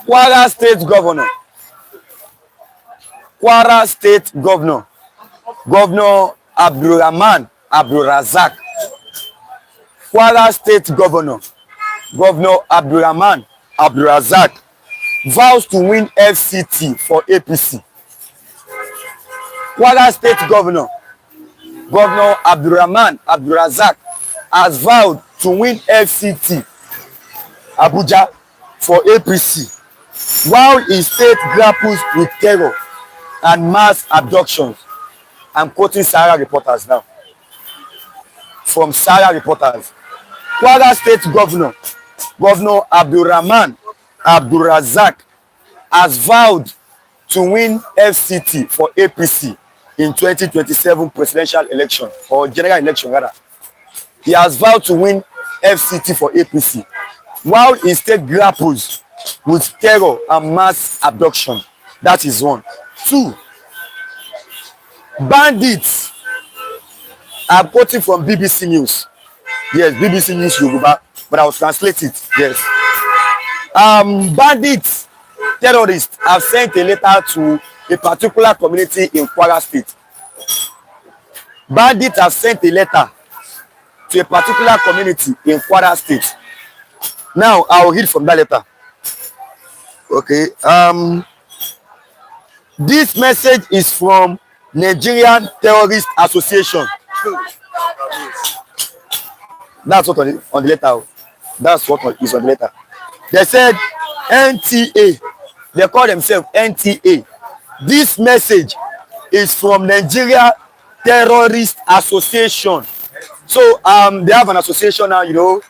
Kwara State Governor. Kwara State Governor. Governor Abdul-Rahman AbdulRazaq. Kwara State Governor. Governor Abdul-Rahman AbdulRazaq vows to win FCT for APC. Kwara State Governor. Governor Abdul-Rahman AbdulRazaq has vowed to win FCT Abuja for APC, while his state grapples with terror and mass abductions. I'm quoting Sahara reporters now. From Sahara reporters. Kwara State Governor, Governor Abdul-Rahman AbdulRazaq has vowed to win FCT for APC in 2027 presidential election, or general election rather. He has vowed to win FCT for APC, while his state grapples with terror and mass abduction. That is one. Two, bandits. I'm quoting from BBC News. Yes, BBC News Yoruba, but I will translate it. Yes. Bandits, terrorists have sent a letter to a particular community in Kwara State. Bandits have sent a letter to a particular community in Kwara State. Now, I will read from that letter. Okay. This message is from Nigerian Terrorist Association. That's what on the letter. That's what is on the letter. They said NTA. They call themselves NTA. This message is from Nigeria Terrorist Association. So they have an association now, you know,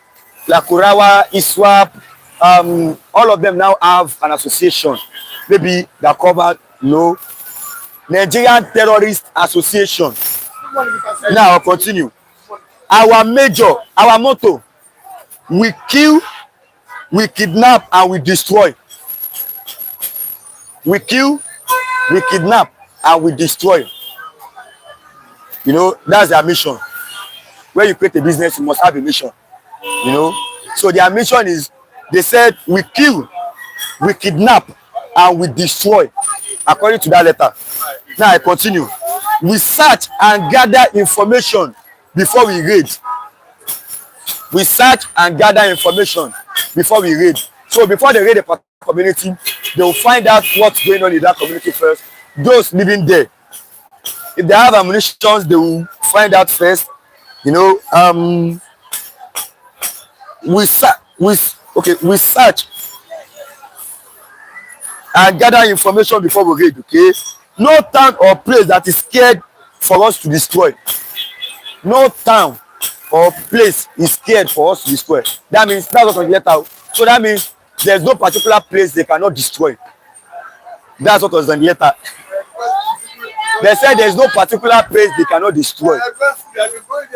like Kurawa, ISWAP, all of them now have an association. Maybe they cover, you know, Nigerian Terrorist Association. Now I'll continue. Our motto, we kill, we kidnap, and we destroy. We kill, we kidnap, and we destroy. You know, that's their mission. When you create a business, you must have a mission. You know, so their mission is, they said, we kill, we kidnap, and we destroy, according to that letter. Now I continue. We search and gather information before we raid. We search and gather information before we raid. So before they raid a community, they will find out what's going on in that community first. Those living there, if they have ammunition, they will find out first. You know, we search and gather information before we raid. Okay, no town or place that is scared for us to destroy. No town or place is scared for us to destroy. That means that's what on the letter. So that means there's no particular place they cannot destroy. That's what was on the letter. They said there's no particular place they cannot destroy.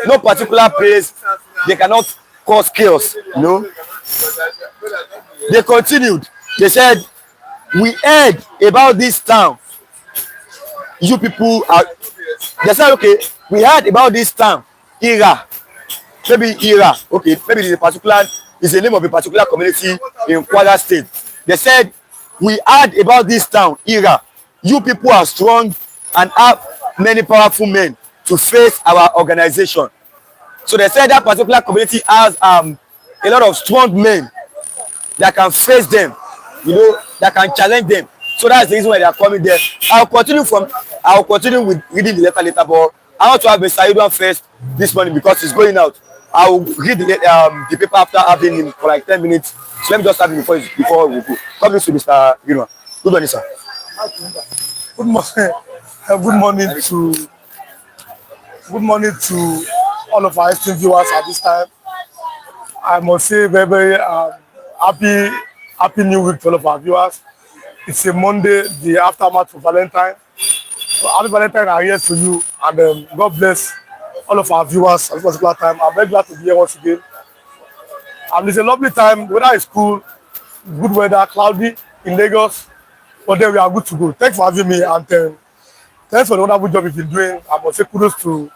No particular place they cannot cause chaos. You know. They continued. They said, we heard about this town. You people are. They said, okay, we heard about this town, Ira. Maybe Ira. Okay, maybe it's the name of a particular community in Kwara State. They said, we heard about this town, Ira. You people are strong and have many powerful men to face our organization. So they said that particular community has a lot of strong men that can face them, you know, that can challenge them. So that's the reason why they are coming there. I'll continue from I'll continue with reading the letter later, but I want to have Mr. Edwin first this morning because he's going out. I'll read the paper after having him for like 10 minutes. So let me just have him before we go. God bless you, Mr. Edwin. Good morning, sir. Good morning. Good morning to all of our esteemed viewers at this time. I must say very happy new week to all of our viewers. It's a Monday, the aftermath of Valentine. So happy Valentine are here to you, and God bless all of our viewers at this particular time. I'm very glad to be here once again. And it's a lovely time. The weather is cool, good weather, cloudy in Lagos, but then we are good to go. Thanks for having me, and thanks for the wonderful job you've been doing. I must say kudos to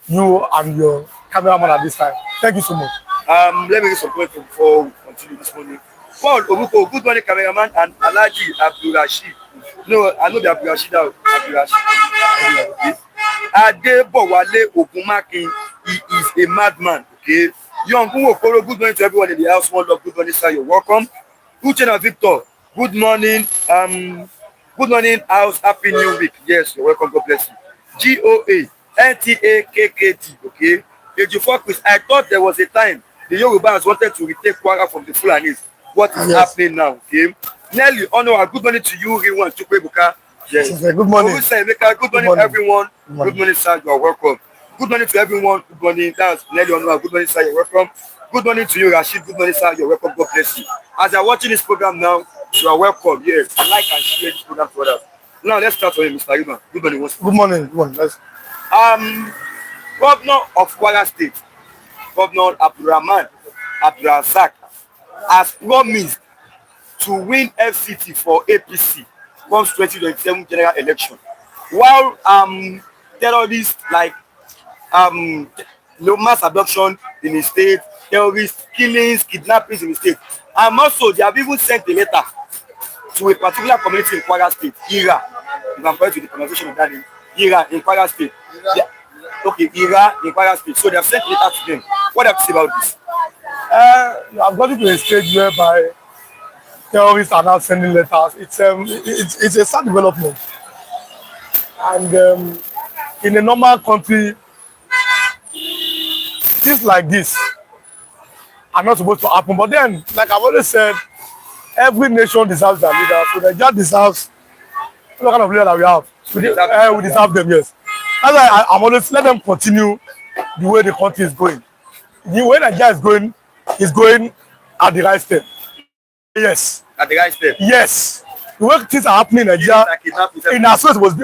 you and your cameraman at this time. Thank you so much. Let me get some points before we continue this morning. Paul Obuko, good morning, cameraman, and Alhaji Abdul-Razak. No, I know the Abdul-Razak now. Abdul-Razak. Adebowale Ogunmakin, he is a madman. Okay. Young Okoro, good morning to everyone in the house. One love, good morning, sir. You're welcome. Uchenna Victor, good morning. Good morning, house. Happy New Week. Yes, you're welcome. God bless you. GOA, NTAKKT. Okay. Ejiofor Chris, I thought there was a time the Yorubas wanted to retake Kwara from the Fulanis. What is happening now? Okay. Nelly, Honor, good morning to you, everyone. Chukwebuka. Yes. Good morning. Good morning, everyone. Good morning, sir. You are welcome. Good morning to everyone. Good morning. That's Nelly Honor. Good morning, sir. You're welcome. Good morning to you, Rashid. Good morning, sir. You're welcome. God bless you. As you're watching this program now, you are welcome. Yes. Like and share this program to others. Now let's start with Mr. Iman. Good morning. Good morning. Good morning. Governor of Kwara State, Governor Abdul-Rahman AbdulRazaq, has promised to win FCT for APC comes 2027 general election. While terrorists like mass abduction in the state, terrorist killings, kidnappings in the state, and also they have even sent a letter to a particular community in Kwara State, Ira. If I'm correct with the pronunciation of that name, Ira in Kwara State. Okay, Ira in Kwara State. So they have sent a letter to them. What do you have to say about this? I've gotten to a stage whereby terrorists are now sending letters. It's a sad development, and in a normal country, things like this are not supposed to happen. But then, like I've always said, every nation deserves their leader. So Nigeria deserves what kind of leader that we have. We deserve them, yes. That's why I'm always let them continue the way the country is going. The way Nigeria is going at the right step. Yes. At the right step. Yes. The way things are happening in Nigeria, in as well was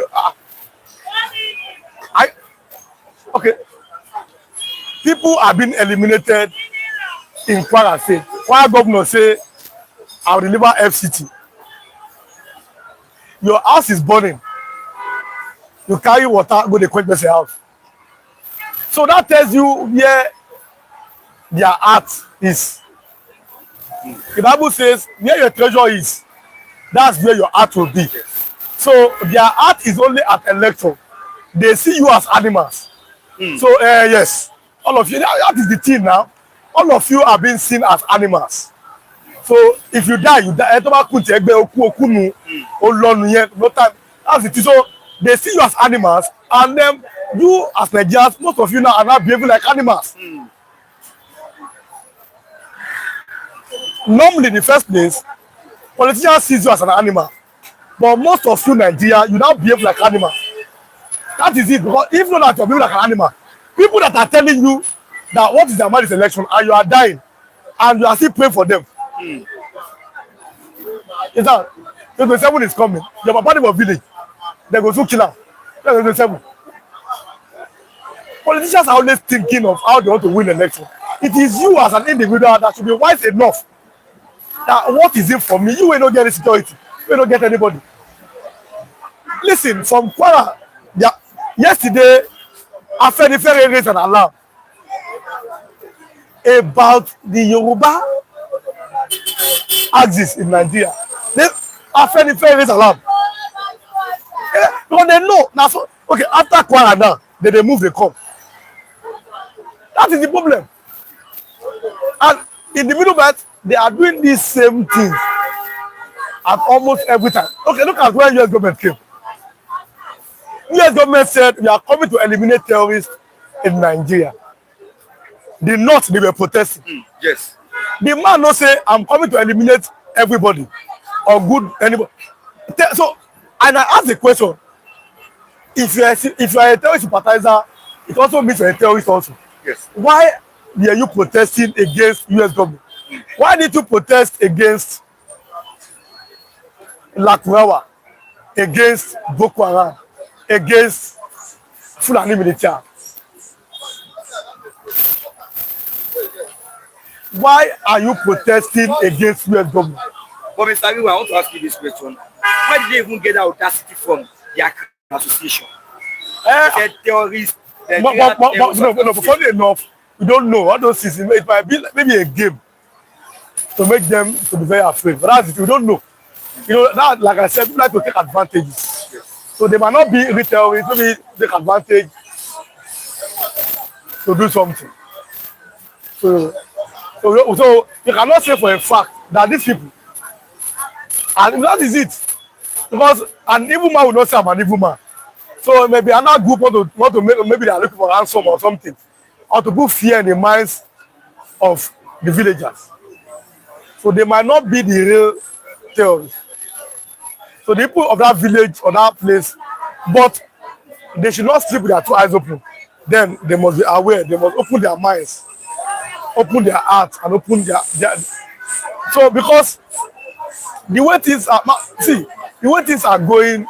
okay. People are being eliminated in Kwara State. Kwara governor say, I'll deliver FCT. Your house is burning. You carry water, go to quench the house. So that tells you where their heart is. The Bible says, where your treasure is, that's where your heart will be. So their heart is only at election. They see you as animals. So yes, all of you, that is the thing now. All of you are being seen as animals. So if you die, you die. No time. That's the thing. So they see you as animals, and then you as Nigerians, most of you now are not behaving like animals. Normally, in the first place, politicians see you as an animal, but most of you Nigeria, you now behave like animal. That is it. Because if not that you're behaving like an animal, people that are telling you that what is their mind is election, and you are dying, and you are still praying for them. Is that 27 is coming? Your party will village. They go to kill her. 27. Politicians are always thinking of how they want to win election. It is you as an individual that should be wise enough that what is it for me? You will not get any security. You will not get anybody. Listen, from Kwara, yesterday, Afenifere raised an alarm about the Yoruba axis in Nigeria. Afenifere raised an alarm. Because they know now. So, okay, after Kwara now, they move, they come. That is the problem. And in the middle of that, they are doing the same thing at almost every time. Okay, look at when US government came. US government said we are coming to eliminate terrorists in Nigeria. The North, they were protesting. Yes. The man no say, I'm coming to eliminate everybody or good anybody. So, and I ask the question, if you are a terrorist sympathizer, it also means you're a terrorist also. Yes. Why are you protesting against US government? Why did you protest against Lakwara, against Boko Haram, against Fulani military? Why are you protesting against US government? But Mr. Abiwa, I want to ask you this question. Where did they even get the audacity from their association? They said terrorists. No, funny enough, we don't know. All those things, it might be maybe a game to make them to be very afraid. But that's it, we don't know. You know, that, like I said, people like to take advantages. Yes. So they might not be real terrorists, maybe take advantage to do something. So you cannot say for a fact that these people, and that is it, because an evil man will not say I'm an evil man. So maybe another group want to make, maybe they are looking for ransom or something, or to put fear in the minds of the villagers. So they might not be the real terrorists. So the people of that village or that place, but they should not sleep with their two eyes open. Then they must be aware. They must open their minds, open their hearts, and open their so because the way things are, see, the way things are going,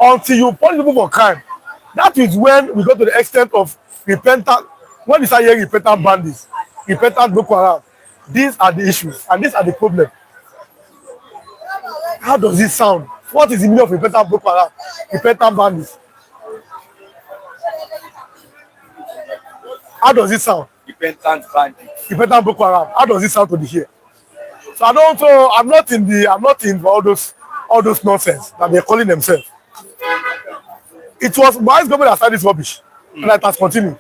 until you punish people for crime, that is when we go to the extent of repentant. When we start hearing repentant bandits, repentant Boko Haram, these are the issues and these are the problems. How does it sound? What is the meaning of repentant Boko Haram, repentant bandits? How does it sound? Repentant bandits. Repentant Boko Haram. How does it sound to the ear? So I'm not in all those nonsense that they're calling themselves. It was Buhari's government that started this rubbish, and it has continued.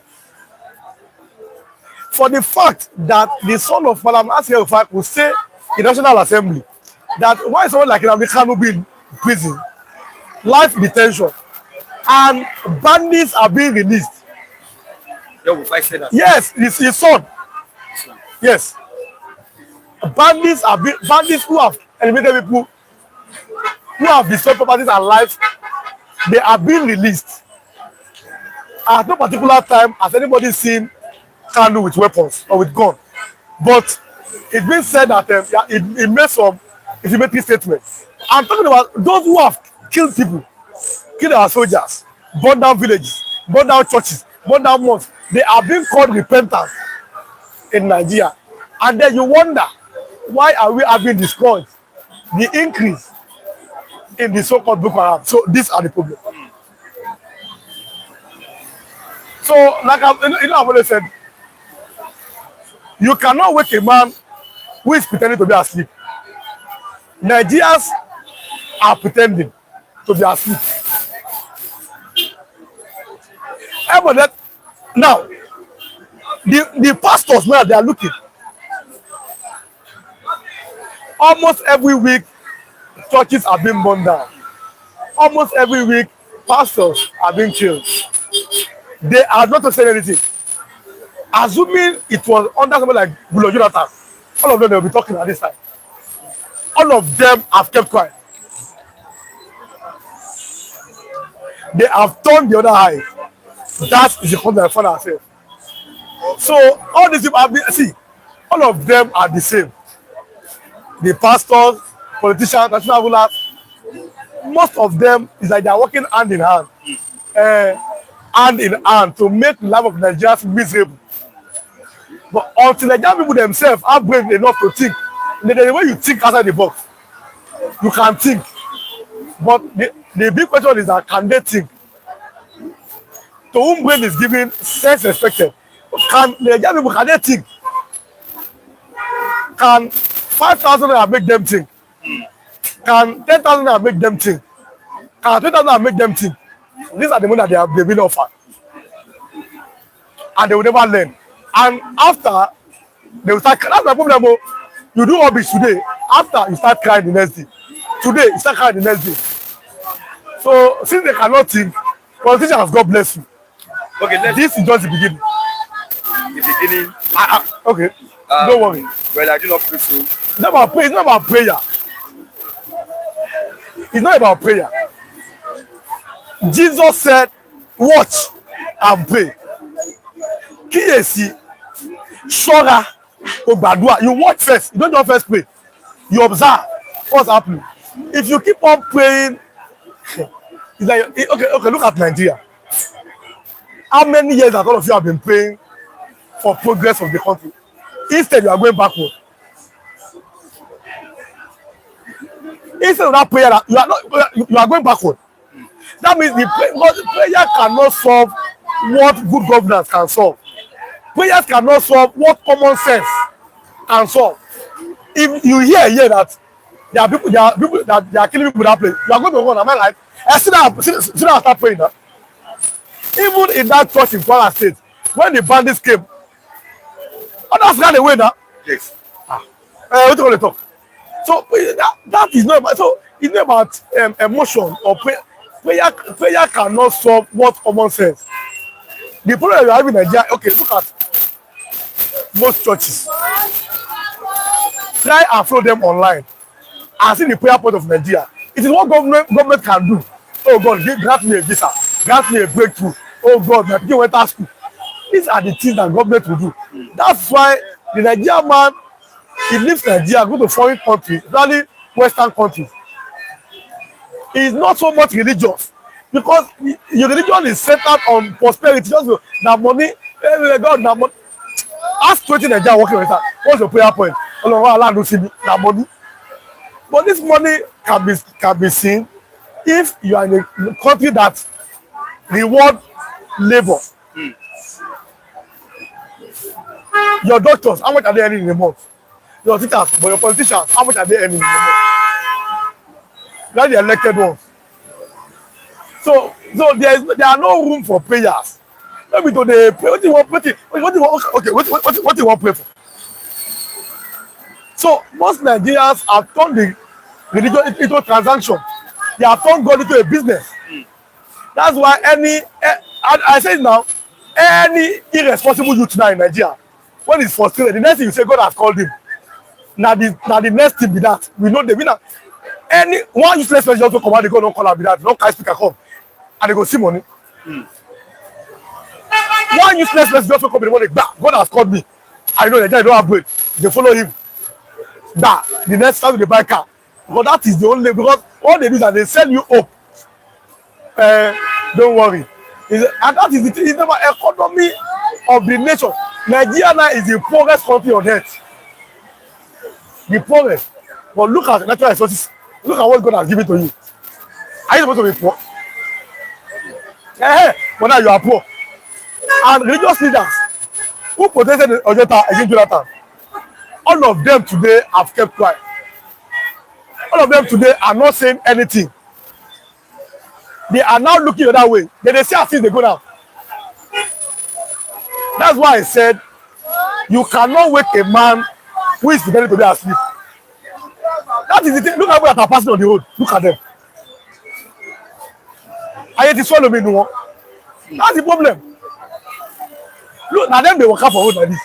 For the fact that the son of Malam Asir will say in the National Assembly that why someone like Nnamdi Kanu be in prison, life detention, and bandits are being released. Yes, his son. Yes. Bandits who have eliminated people, who have destroyed properties and lives, they are being released. At no particular time has anybody seen Kanu with weapons or with gun. But it's been said that it made some inflammatory statements. I'm talking about those who have killed people, killed our soldiers, burned down villages, burned down churches, burned down mosques. They are being called repentance in Nigeria. And then you wonder, why are we having this cause? The increase in the so-called Boko Haram. So these are the problems. So, like I've always said, you cannot wake a man who is pretending to be asleep. Nigerians are pretending to be asleep. Everybody, now, the pastors now, they are looking. Almost every week, churches are being burned down. Almost every week, pastors are being killed. They are not saying anything. Assuming it was under someone like Bulo Jonathan, all of them will be talking at this time. All of them have kept quiet. They have turned the other eye. That is the content I found ourselves. So all these people have been, see, all of them are the same. The pastors, politicians, national rulers, most of them is like they are working hand in hand to make the life of Nigerians miserable. But until Nigerian people themselves are brave enough to think, the way you think outside the box, you can think. But the big question is that can they think? To whom brain is given, sense expected. Can Nigerian people, can they think? Can 5,000 naira make them think? Can 10,000 naira make them think? Can 20,000 naira make them think? These are the money that they've been offered. And they will never learn. And after, they will start, that's my problem. You do rubbish today, after you start crying the next day. Today, you start crying the next day. So since they cannot think, politicians, God bless you. Okay, This is just the beginning. the beginning. Okay, don't worry. Well, I do not pray so. It's not about prayer. It's not about prayer. It's not about prayer. Jesus said, watch and pray. Kíyèsí, ṣọ́ra, o gbàdúrà. You watch first. You don't just first pray. You observe what's happening. If you keep on praying, it's like, okay, look at Nigeria. How many years that all of you have been praying for progress of the country? Instead, you are going backward. Instead of that prayer, you are going backward. That means the prayer cannot solve what good governance can solve. Prayers cannot solve what common sense can solve. If you hear that there are people that they are killing people that place, you are going to run. Am I right? I sit down and start praying now. Even in that church in Kwara State, when the bandits came, others ran away now. Yes. What do you want to talk? So that is not about, so it's not about emotion or prayer. Prayer cannot solve what common sense. The problem you have in Nigeria, okay, look at most churches. Try and follow them online and see the prayer point of Nigeria. It is what government can do. Oh God, grant me a visa, grant me a breakthrough. Oh God, my people went to school. These are the things that government will do. That's why the Nigerian man, he leaves Nigeria, go to foreign countries, especially Western countries. He is not so much religious because your religion is centered on prosperity. Just that money, God, that money. Ask 20 Nigerians working with that. What's your prayer point? Allah don't see me, that money. But this money can be seen if you are in a country that reward labor. Your doctors, how much are they earning in a month? Your teachers, but your politicians, how much are they earning in a month? That's the elected ones. So there are no room for prayers. Maybe to the pray. What do you want to pray for? So most Nigerians have turned the religion into a transaction. They have turned God into a business. That's why I say it now, any irresponsible youth now in Nigeria, when he's frustrated, the next thing you say, God has called him. Now the next thing be that we know the winner. Any one useless person also come out, they go don't call her be that, don't carry speaker come, and they go see money. One useless person also come in the morning, bah, God has called me. I know that I don't have bread. They follow him. Bah, the next time they buy car. But that is the only, because all they do is that they sell you hope. Don't worry. And that is the economy of the nation. Nigeria now is the poorest country on earth. The poorest. But look at the natural resources. Look at what God has given to you. Are you supposed to be poor? But now you are poor. And religious leaders who protested Ojota against Jonathan, all of them today have kept quiet. All of them today are not saying anything. They are now looking the other way. They see how things they go now. That's why I said you cannot wake a man who is pretending to be asleep. That is the thing. Look at people that are passing on the road. Look at them. I hate to swallow me no. That's the problem. Look, now them they work out for road like this.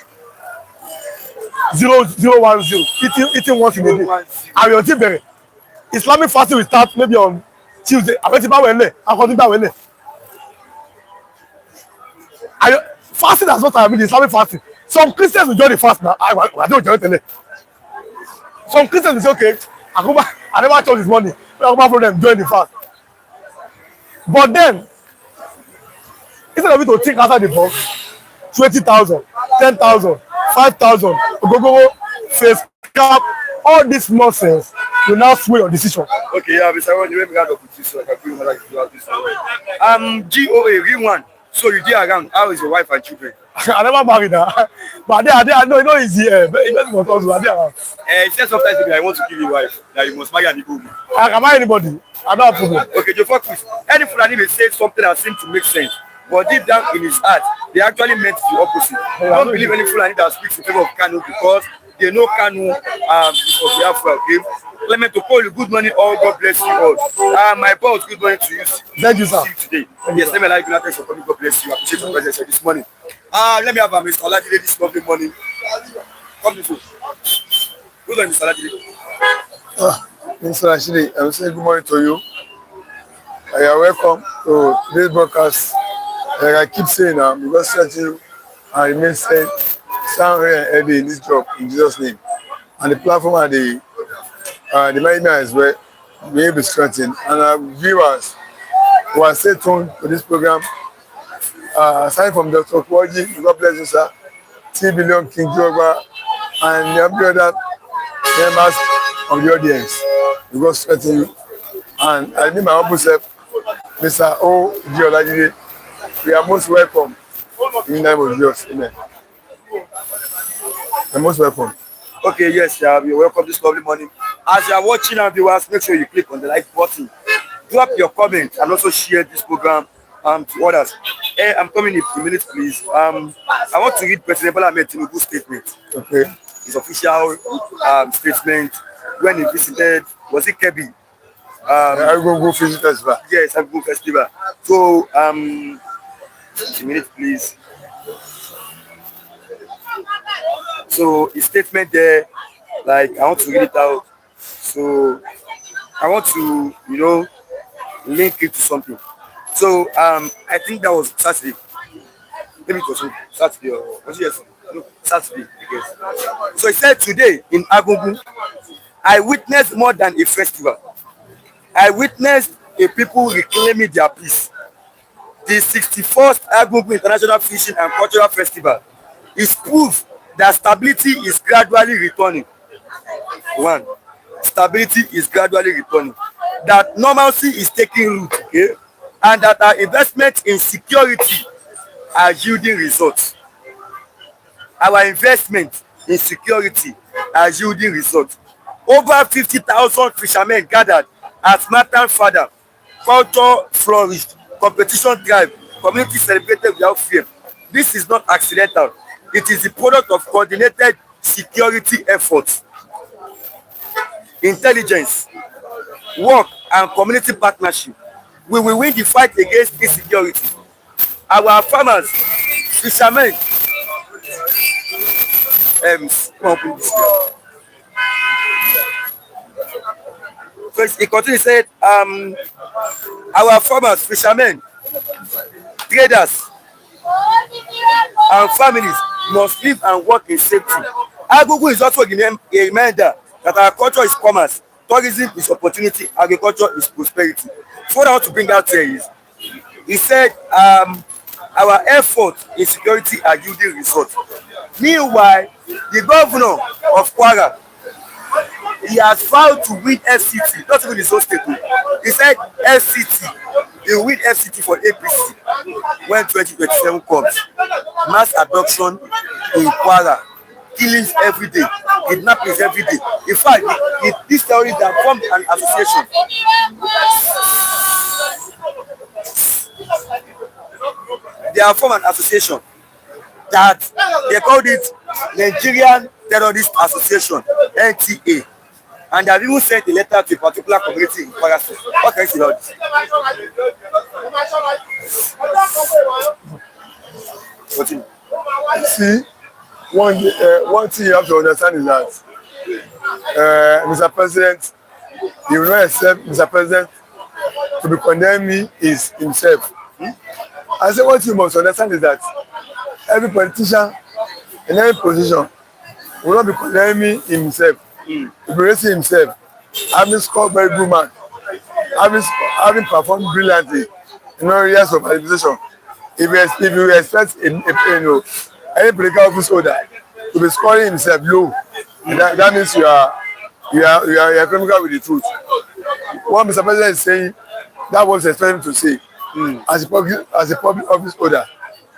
0-0-1-0. Eating once in a day. And your team very. Islamic fasting will start maybe on Tuesday. Fasting does not mean Islamic fasting. Some Christians will join the fast now. I don't join it. Some Christians will say, okay, I never charge this money. I come from them join the fast. But then, instead of it to think outside the box, 20,000, 10,000, 5,000, go, face cap, all this nonsense will now sway your decision. Okay, yeah, Mr. Ron, you have to put this so I can bring my life to this. GOA, real one. So you did around. How is your wife and children? I never married her. But I know it's easy. He said sometimes I want to kill your wife, that you must marry an Igbo. I can marry anybody. I don't have problem. Okay, Joe Focus. Any Fulani may say something that seems to make sense, but deep down in his heart, they actually meant the opposite. I don't believe any Fulani that speaks in favor of Kanu because they know Kanu is of Biafra, okay? Clement Okoli, good morning all. God bless you all. My boss, good morning to you. Thank you, sir. See you today. Yes, let me like you. Thanks for coming. God bless you. I appreciate your presence here this morning. Let me have Mr. Olajide this lovely morning. Come this way. Good morning, Mr. Olajide. Mr. Rashidi, I'm saying good morning to you. You are welcome to this broadcast. Like I keep saying now, because stretch you and remain stand here every in this job in Jesus' name. And the platform and the management as well will be strengthened. And our viewers who are stay tuned to this program, aside from Dr. Kwaji, God bless you, sir, T. Billion, King Joba, and every other members of the audience, we go strengthen you. And I need my humble self, Mr. O. G. Olajide. We are most welcome in the name of Jesus. Amen. You're most welcome. Okay, yes, you're welcome this lovely morning. As you are watching our viewers, make sure you click on the like button, drop your comment, and also share this program to others. Hey, I'm coming in a minute, please. I want to read President Bola Ahmed Tinubu's statement. Okay. His official statement when he visited, was it Kebbi? I go visit festival. Yes, I go festival. So, a minute, please. So his statement there, like I want to read it out. So I want to, link it to something. So I think that was Saturday. Maybe it was Saturday or was it yesterday? No, Saturday, I guess. So he said today in Agungu, I witnessed more than a festival. I witnessed a people reclaiming their peace. The 61st Agungu International Fishing and Cultural Festival is proof that stability is gradually returning. One, stability is gradually returning. That normalcy is taking root, okay? And that our investment in security are yielding results. Our investment in security are yielding results. Over 50,000 fishermen gathered at Matan Fada. Culture flourished, competition thrived, community celebrated without fear. This is not accidental. It is the product of coordinated security efforts, intelligence, work, and community partnership. We will win the fight against insecurity. Our farmers, fishermen, first he continued said, our farmers, fishermen, traders, and families must live and work in safety. Agungu is also a reminder that our culture is commerce, tourism is opportunity, agriculture is prosperity. So what I want to bring out here is, he said, our efforts in security are yielding results. Meanwhile, the governor of Kwara, he has vowed to win FCT, not even his own state. He said FCT, he will win FCT for APC when 2027 comes. Mass adoption in Kwara, killings every day, kidnappings every day. In fact, this terrorist that formed an association. They have formed an association that they called it Nigerian Terrorist Association, NTA. And they have even sent a letter to a particular community in Kwara State. What can you say about this? See, one thing you have to understand is that Mr. President, he will not accept Mr. President to be condemning is himself. I say what you must understand is that every politician in every position will not be condemning himself. He will be raising himself, having scored very good man, having performed brilliantly in all areas of administration. If you expect any political office holder to be scoring himself low, that means you are economical with the truth. What Mr. President is saying, that was expecting him to say. As a public office holder,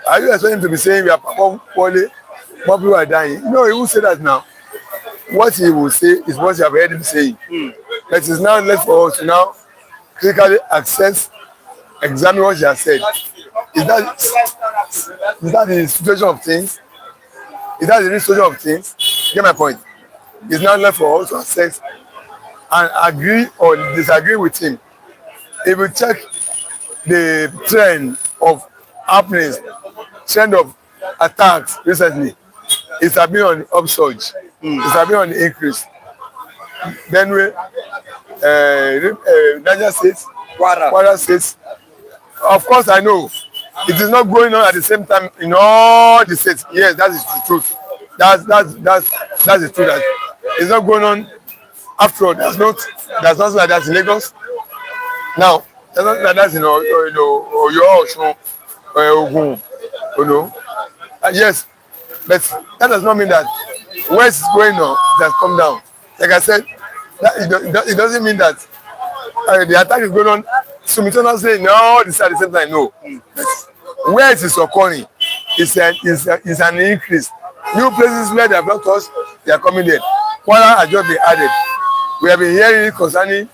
are you expecting him to be saying we are performing poorly, more people are dying? No, he won't say that now. What he will say is what you have heard him saying. But it is now left for us to now critically assess, examine what he has said. Is that the situation of things? Is that the real situation of things? Get my point? It's now left for us to assess and agree or disagree with him, if you check the trend of happenings, trend of attacks recently, it's been on the upsurge. It's been on the increase. Benue, Niger State, Kwara State. Of course, I know it is not going on at the same time in all the states. Yes, that is the truth. That's the truth. That it's not going on. After all, there's nothing like that in Lagos. Now, there's nothing like that in Oyo, Ogun, yes, but that does not mean that where it's going on, it has come down. Like I said, it doesn't mean that the attack is going on simultaneously. No, this at the same time. No, where it is occurring is an increase. New places where they have not touched, they are coming there. Kwara has just been added. We have been hearing it concerning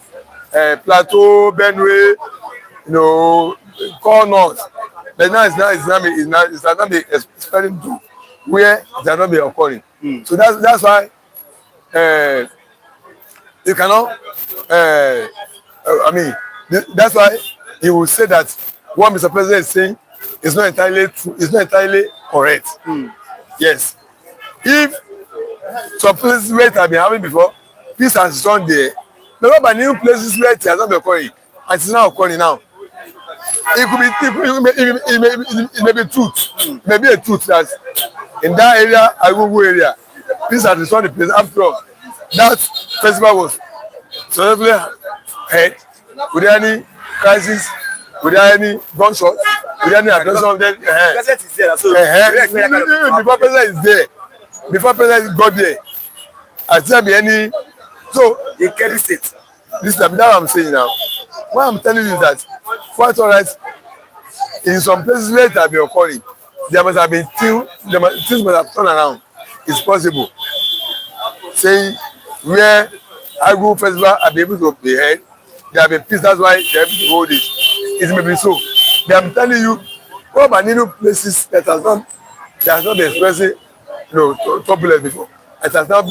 Plateau, Benue, Corn North. But now it's not be spreading to where it has not been occurring. So that's why you cannot. That's why you will say that what Mr. President is saying is not entirely true. It's not entirely correct. Yes, if some places where it has been happening before, peace has gone there. But about new places where it has not been occurring, and it is now occurring now. It may be truth. It may be a truth that in that area, Agogo area, peace has restored the place. After all, that festival was successfully held without any crisis, without any gunshot, without any aggression of them. President is there, so before president is there, before president got there, has there been any? So in Kebbi State. This is what I'm saying now. What I'm telling you is that quite all right, in some places where it has been occurring, there must have been things must have turned around. It's possible. Saying where Agu festival have been able to be held, there have been peace, that's why they are able to hold it. It may be so. They are telling you, what about new places that has not been expressing turbulence before. It has now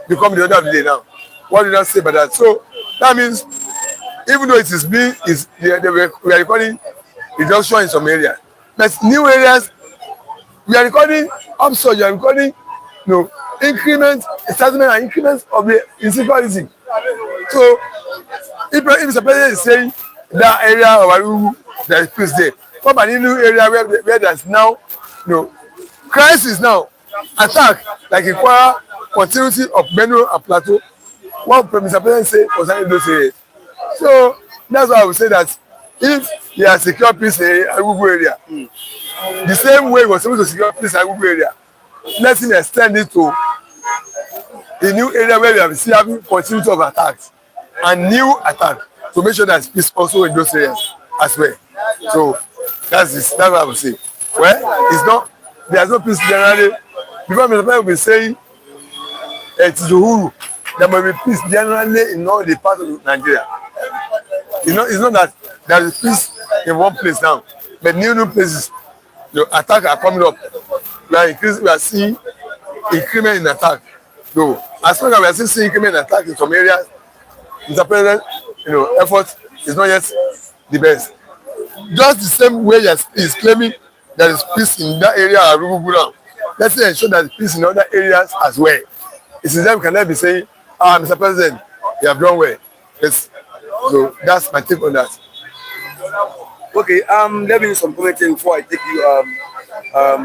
become the order of the day now. What did I say about that? So that means even though we are recording reduction in some areas, but new areas we are recording upsurge, we are recording increment, settlement and increments of the insecurity. So if Mr. President is saying that area of Arugu there is peace there, what about new area where there's now crisis now, attack like in Kwara, continuity of Benue and Plateau? What Mr. President say concerning those areas? So that's why I would say that if he has secure peace in Arugu area, the same way he was supposed to secure peace in Arugu area, let him extend it to the new area where we have still having continuity of attacks and new attack to make sure that peace also in those areas as well. So that's what I would say. Well, it's not, there's no peace generally. Before Mr. President will be saying it is Uhuru, there must be peace generally in all the parts of Nigeria. It's not that there is peace in one place now, but new places, attacks are coming up. We are seeing increment in attack. So as long as we are still seeing increment in attack in some areas, Mr. President, effort is not yet the best. Just the same way he is claiming there is peace in that area of Arugu now, let's ensure that there is peace in other areas as well. It's them can never be saying, Mr. President, you have done well. Yes. So that's my take on that. Okay, let me do some commenting before I take you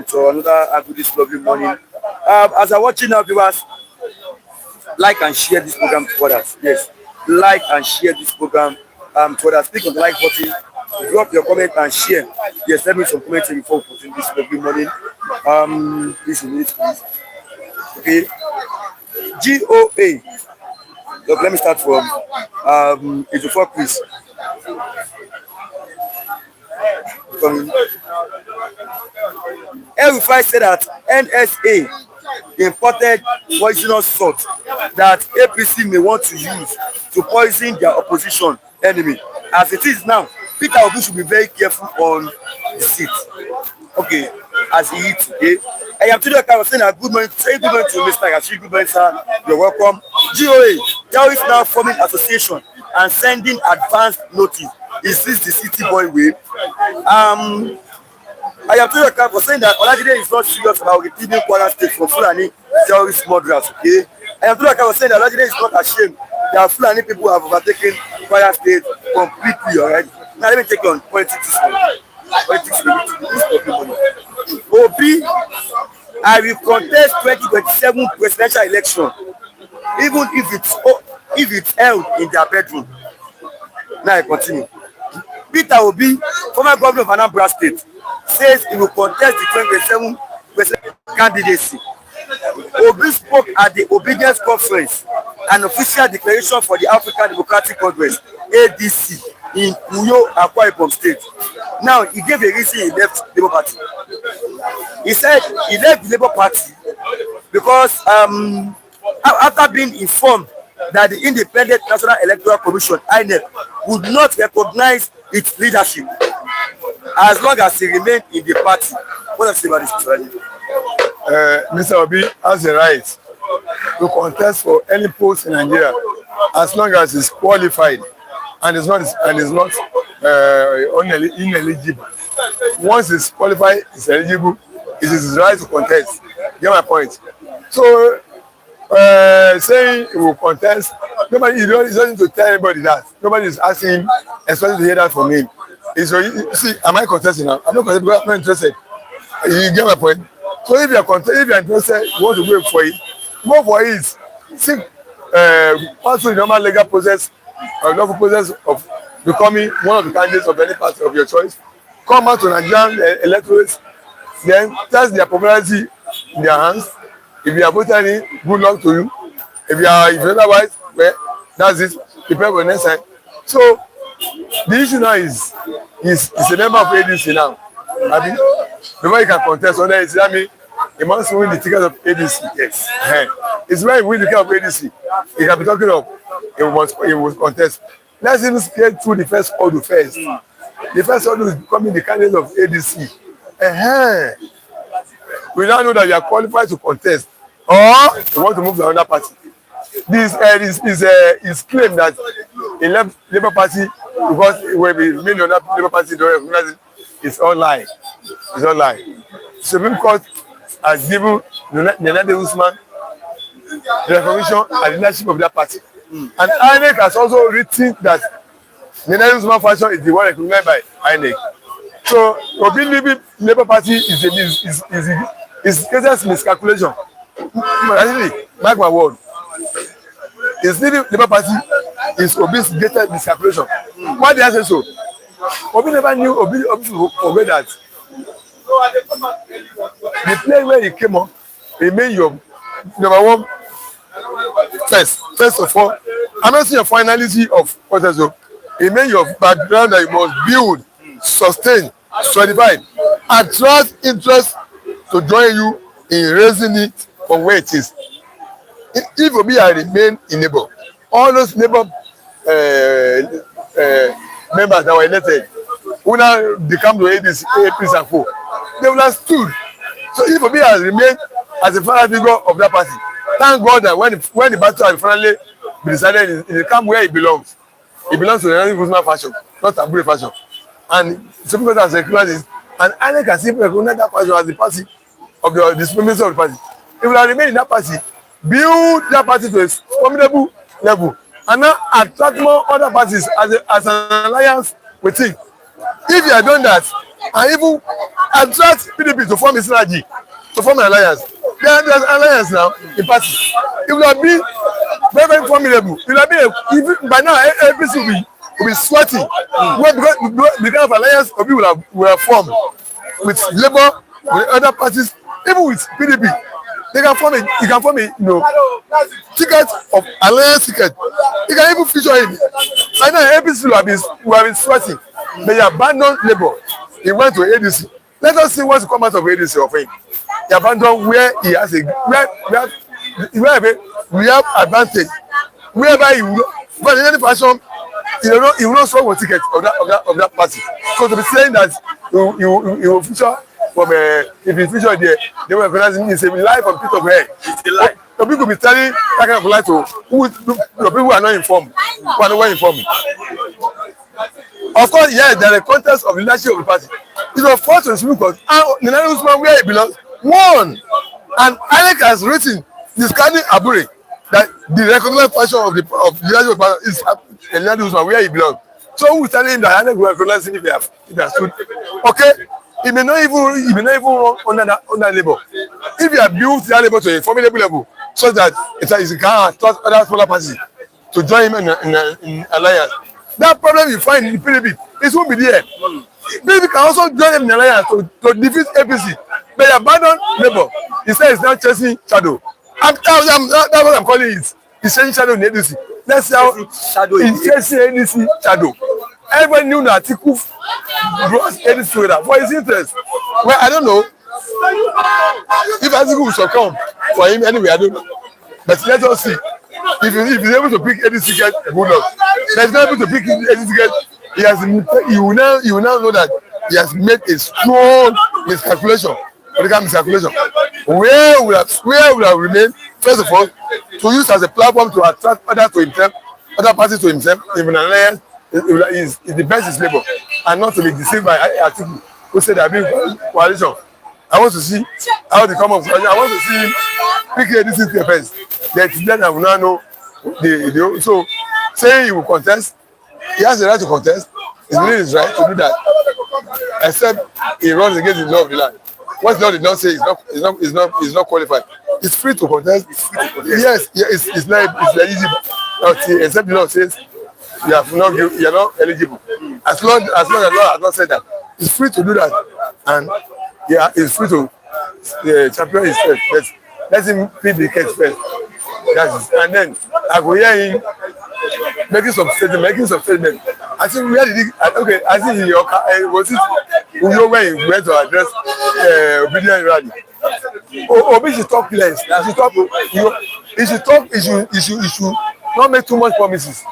to another angle this lovely morning. As I'm watching now, viewers, like and share this program to others. Yes, like and share this program to others. Click on the like button, drop your comment and share. Yes, let me do some commenting before we continue this lovely morning. Please, please. Okay, GOA. Look, let me start from it's for quiz. El-Rufai said that NSA imported poisonous salt that APC may want to use to poison their opposition enemy. As it is now, Peter Obi should be very careful on the seat. Okay, as he eats today. I am today saying a good morning to Mr. Gashi. Good morning, sir. You're welcome. GOA. Terrorists now forming association and sending advance notice. Is this the city boy way? I am telling you for saying that Olajide is not serious about retrieving Kwara State from Fulani terrorist murderers. Okay, I am telling you for saying that Olajide is not ashamed that Fulani people have overtaken Kwara State completely. Alright. Now let me take on politics. Politics. Obi, I will contest 2027 presidential election, even if it's held in their bedroom. Now I continue. Peter Obi, former governor of Anambra State, says he will contest the 2027 presidential candidacy. Obi spoke at the Obedience Conference, an official declaration for the African Democratic Congress (ADC) in Uyo, Akwa Ibom State. Now he gave a reason he left Labour Party. He said he left the Labour Party because after being informed that the Independent National Electoral Commission (INEC) would not recognize its leadership as long as he remained in the party. What does he say about this? Mr. Obi has the right to contest for any post in Nigeria as long as he's qualified and is not ineligible. Once he's qualified, he's eligible, it is his right to contest. Get my point? So saying he will contest, nobody doesn't need to tell anybody that. Nobody is asking him, expecting to hear that from him. See, am I contesting now? I'm not contesting because I'm not interested. You get my point? So if you are interested, you want to go for it, go for it. See, pass through the normal legal process, lawful process of becoming one of the candidates of any party of your choice. Come out to Nigerian electorates, then test their popularity in their hands. If you are voting in, good luck to you. If otherwise, well, that's it. Prepare for the next time. So the issue now is a member of ADC now. I mean, before you can contest on that, I mean, he must win the ticket of ADC. Yes. It's when he wins the ticket of ADC, he can be talking of he must contest. Let's even get through the first order first. The first order is becoming the candidate of ADC. We now know that you are qualified to contest, or you want to move to another party. This is claim that he left Labour Party because he will be made on that Labour Party don't recognize it. It's all lie. It's all lie. Supreme Court has given Nenade Usman the recognition and the leadership of that party. And INEC has also written that Nenade Usman fashion is the one recognized by INEC. So Obi leaving Labour Party is greatest miscalculation. Actually, mark my word. His leaving Labour Party is Obi's greatest miscalculation. Why did I say so? Obi never knew Obi forget that the place where he came up, he made your number one first of all. I'm not saying a finality of what is it. He made your background that you must build, sustain, solidify, attract interest to join you in raising it from where it is. If Obi had remained in Labour, all those Labour members that were elected who now become the APs and co, they would have stood. So if Obi has remained as a final figure of that party, thank God that when the battle has finally been decided in the camp where he belongs to the Nigerian fashion, not Abure fashion. And some people have recognized this, and INEC can simply recognize that party as the party of the supremacy of the party. If you have remained in that party, build that party to a formidable level, and now attract more other parties as an alliance with it. If you have done that, and even attract PDP to form a synergy, to form an alliance, there's an alliance now in party. It will have been very, very formidable. It will have been by now APC will be sweating. Because of alliance of people will have formed with Labour, with other parties, even with PDP. They can form a ticket of alliance ticket. You can even feature him. By now APC will have been sweating. They abandoned Labour. He went to ADC. Let us see what's come out of ADC of him. He abandoned where he has we have advantage. Whereby he will, but in any fashion, he will not swap a ticket of that party. So to be saying that he will feature from if he feature there, they will recognize him. It's a lie from pit of hair. It's a lie. the people be telling that kind of lie to the people who are not informed, who are not well informed. Of course, yes, there is a contest of leadership of the party. It was forced to the Supreme Court, and the Nigerian Usman, where he belongs, won. And INEC has written describing Abure that the recognized function of the leadership of the party is the Nigerian Usman, where he belongs. So who is telling him that INEC will recognize him if they have stood? Okay, he may not even run under that label. If you have built that label to a formidable level, so that it can attract other smaller parties to join him in alliance. That problem you find in the PDP, it won't be there. PDP can also join them in alliance to defeat APC. But abandon Labour. He said it's not chasing shadow. That's what I'm calling it. He's chasing shadow in ADC. That's how he's chasing ADC shadow. Everybody knew that Atiku brought ADC together for his interest. Well, I don't know if Atiku will succumb for him anyway. I don't know. But let us see. If he's able to pick ADC ticket, good luck. If he's not able to pick ADC ticket, you will now know that he has made a strong miscalculation. Political miscalculation. Where will have remained, first of all, to use as a platform to attract others to himself, other parties to himself, even an alliance, is the best his labor, and not to be deceived by Atiku, who said that being coalition. I want to see how they come up. I want to see him pick ADC to first. Then I will now know so saying he will contest, he has the right to contest. His really is right to do that, except he runs against the law of the land. What the law did not say is not qualified. It's free to contest. Yes, it's eligible. Except the law says you are not eligible. As long as the law has not said that, it's free to do that, and it's free to champion himself. Let him plead the case first. That's it. And then I go hear him making some statement. I think where did he? Okay, I think was it Uyo when he went to address obedient rally. Obi should talk less. He should not make too much promises.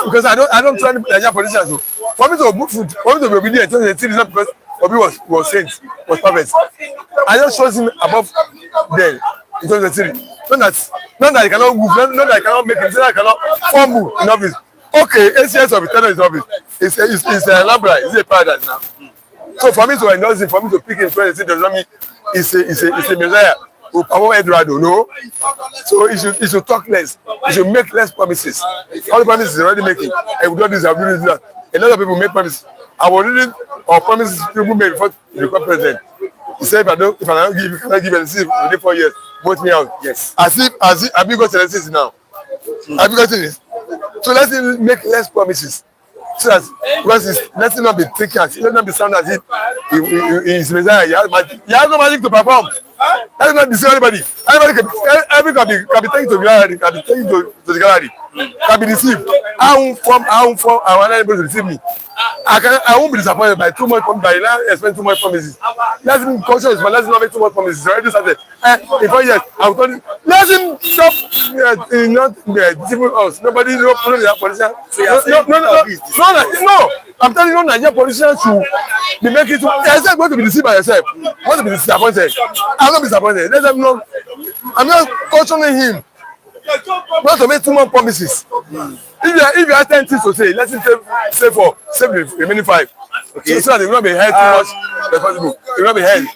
Because I don't try Nigerian politicians. For me to be obedient, it's not because Obi was saint, was perfect. I just chose him above them in 2023. Not that he cannot move, not that he cannot make himself, that he cannot fumble in office. Okay, 8 years of tenure in office. It's a library, it's a paradise now. So for me to endorse him, for me to pick him 2023 does not mean it's a messiah who power Eldorado, no. So he should talk less. He should make less promises. All the promises he's already making. I will do this, I will do that. A lot of people make promises. I was reading our promises people made before he became president. He said, if I cannot give anything within 4 years, vote me out. Yes. As if have you got sentences now? Have you got this? So let him make less promises. So that because let him not be thinking, let him not be sound as if he is Messiah. He has no magic to perform. Let him not deceive anybody. Everybody can be taken to the gallery, can be taken to the gallery, can be deceived. I won't able to deceive me. I won't be disappointed by too much promises. I expect too much promises. Let him conscious, but let him not make too much promises. Already started. In 4 years, I will tell him, let him stop not deceiving us. Nobody no politician. No. I'm telling you, Nigerian politicians should be making too. Yourself want to be deceived by yourself. Want to be disappointed. I'm not disappointed. Let them know. I'm not cautioning him not to make too much promises. If you have 10 things to say, let him save the remaining 5. Okay. So that they will not be held too much responsible. They will not be held.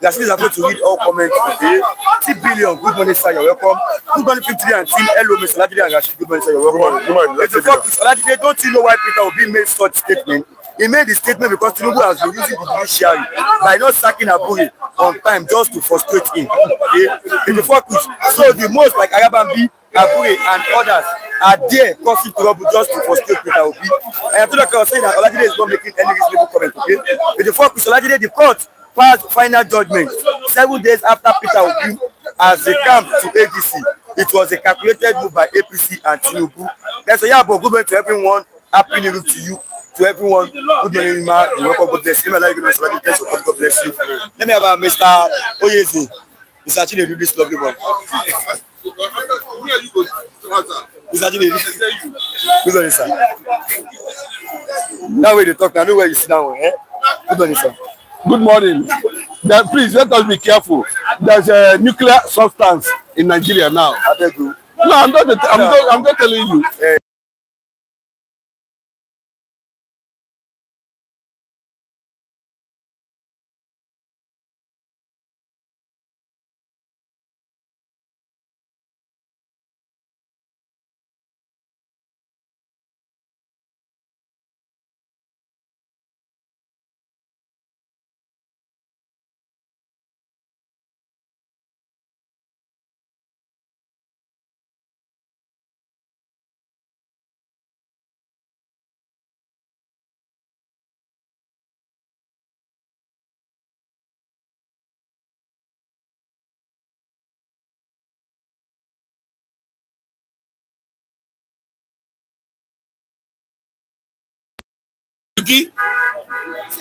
That's still going to read all comments today. T Billion, good morning, sir. You're welcome. Good morning, 53 and team. Hello, Mr. Ladide and Rashid. Good morning, sir. You're welcome. Good morning. Ladide, don't you know why Peter Obi made such statement? He made the statement because Tinubu has been using the judiciary by not sacking Abure on time just to frustrate him. In the focus. So the most like Ayabambi, Abure and others are there causing trouble just to frustrate Peter Obi. And Abdul-Razak was saying that Ladide is not making any reasonable comment. Okay? In the focus, Ladide, the court passed final judgment 7 days after Peter Obi has come to ADC. It was a calculated move by APC and Tinubu. There's a good morning to everyone. Happy New Year to you. To everyone, good morning, ma. Welcome, God bless you. God bless you. Let me have Mr. Oyezi. Mr. Actually do this lovely one. Mr. Actually, good morning, sir. Now where they talk, I know where you sit down. Good morning, sir. Good morning. Please let us be careful. There's a nuclear substance in Nigeria now. I beg you. No, I'm not telling you.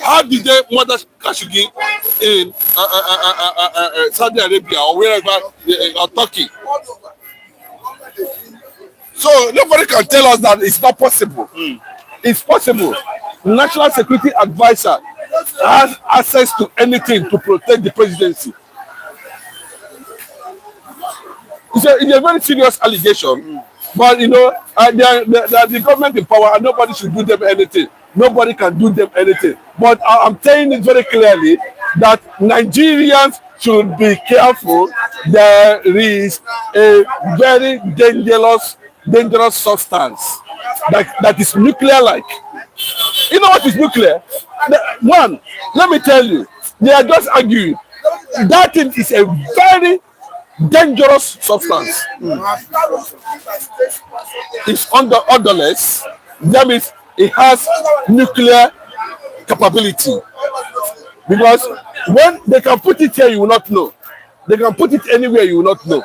How did they murder Khashoggi in Saudi Arabia or wherever, or Turkey? So nobody can tell us that it's not possible. It's possible. National Security Advisor has access to anything to protect the presidency. It's a very serious allegation. But you know, they are the government in power and nobody should do them anything. Nobody can do them anything. But I'm saying it very clearly that Nigerians should be careful. There is a very dangerous substance that is nuclear-like. You know what is nuclear? One, let me tell you, they are just arguing. That thing is a very dangerous substance. It's odorless. That means it has nuclear capability. Because when they can put it here, you will not know. They can put it anywhere, you will not know.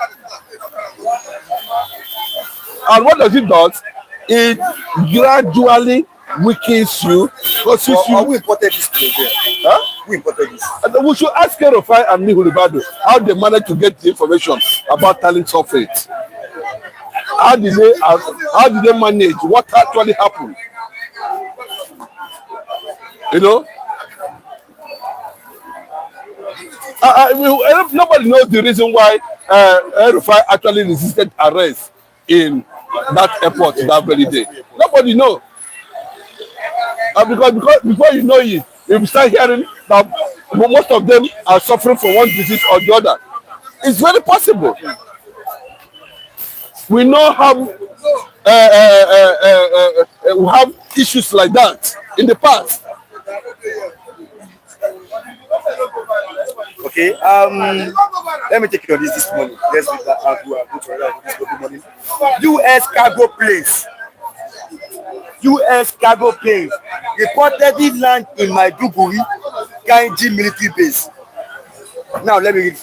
And what does it do? It gradually weakens you, causes you. Who imported this today? Huh? Who imported this? And we should ask Rufai and Nihulibado how they managed to get the information about talent sulfate. How did they manage? What actually happened? You know? Nobody knows the reason why Rufai actually resisted arrest in that airport that very day. Nobody knows. Because before you know it, you start hearing that most of them are suffering from one disease or the other. It's very possible. We know how we have issues like that in the past. Okay, let me take you on this morning. Let's do that this morning. U.S. cargo planes. U.S. cargo planes reportedly land in Maiduguri, Kainji military base. Now let me read.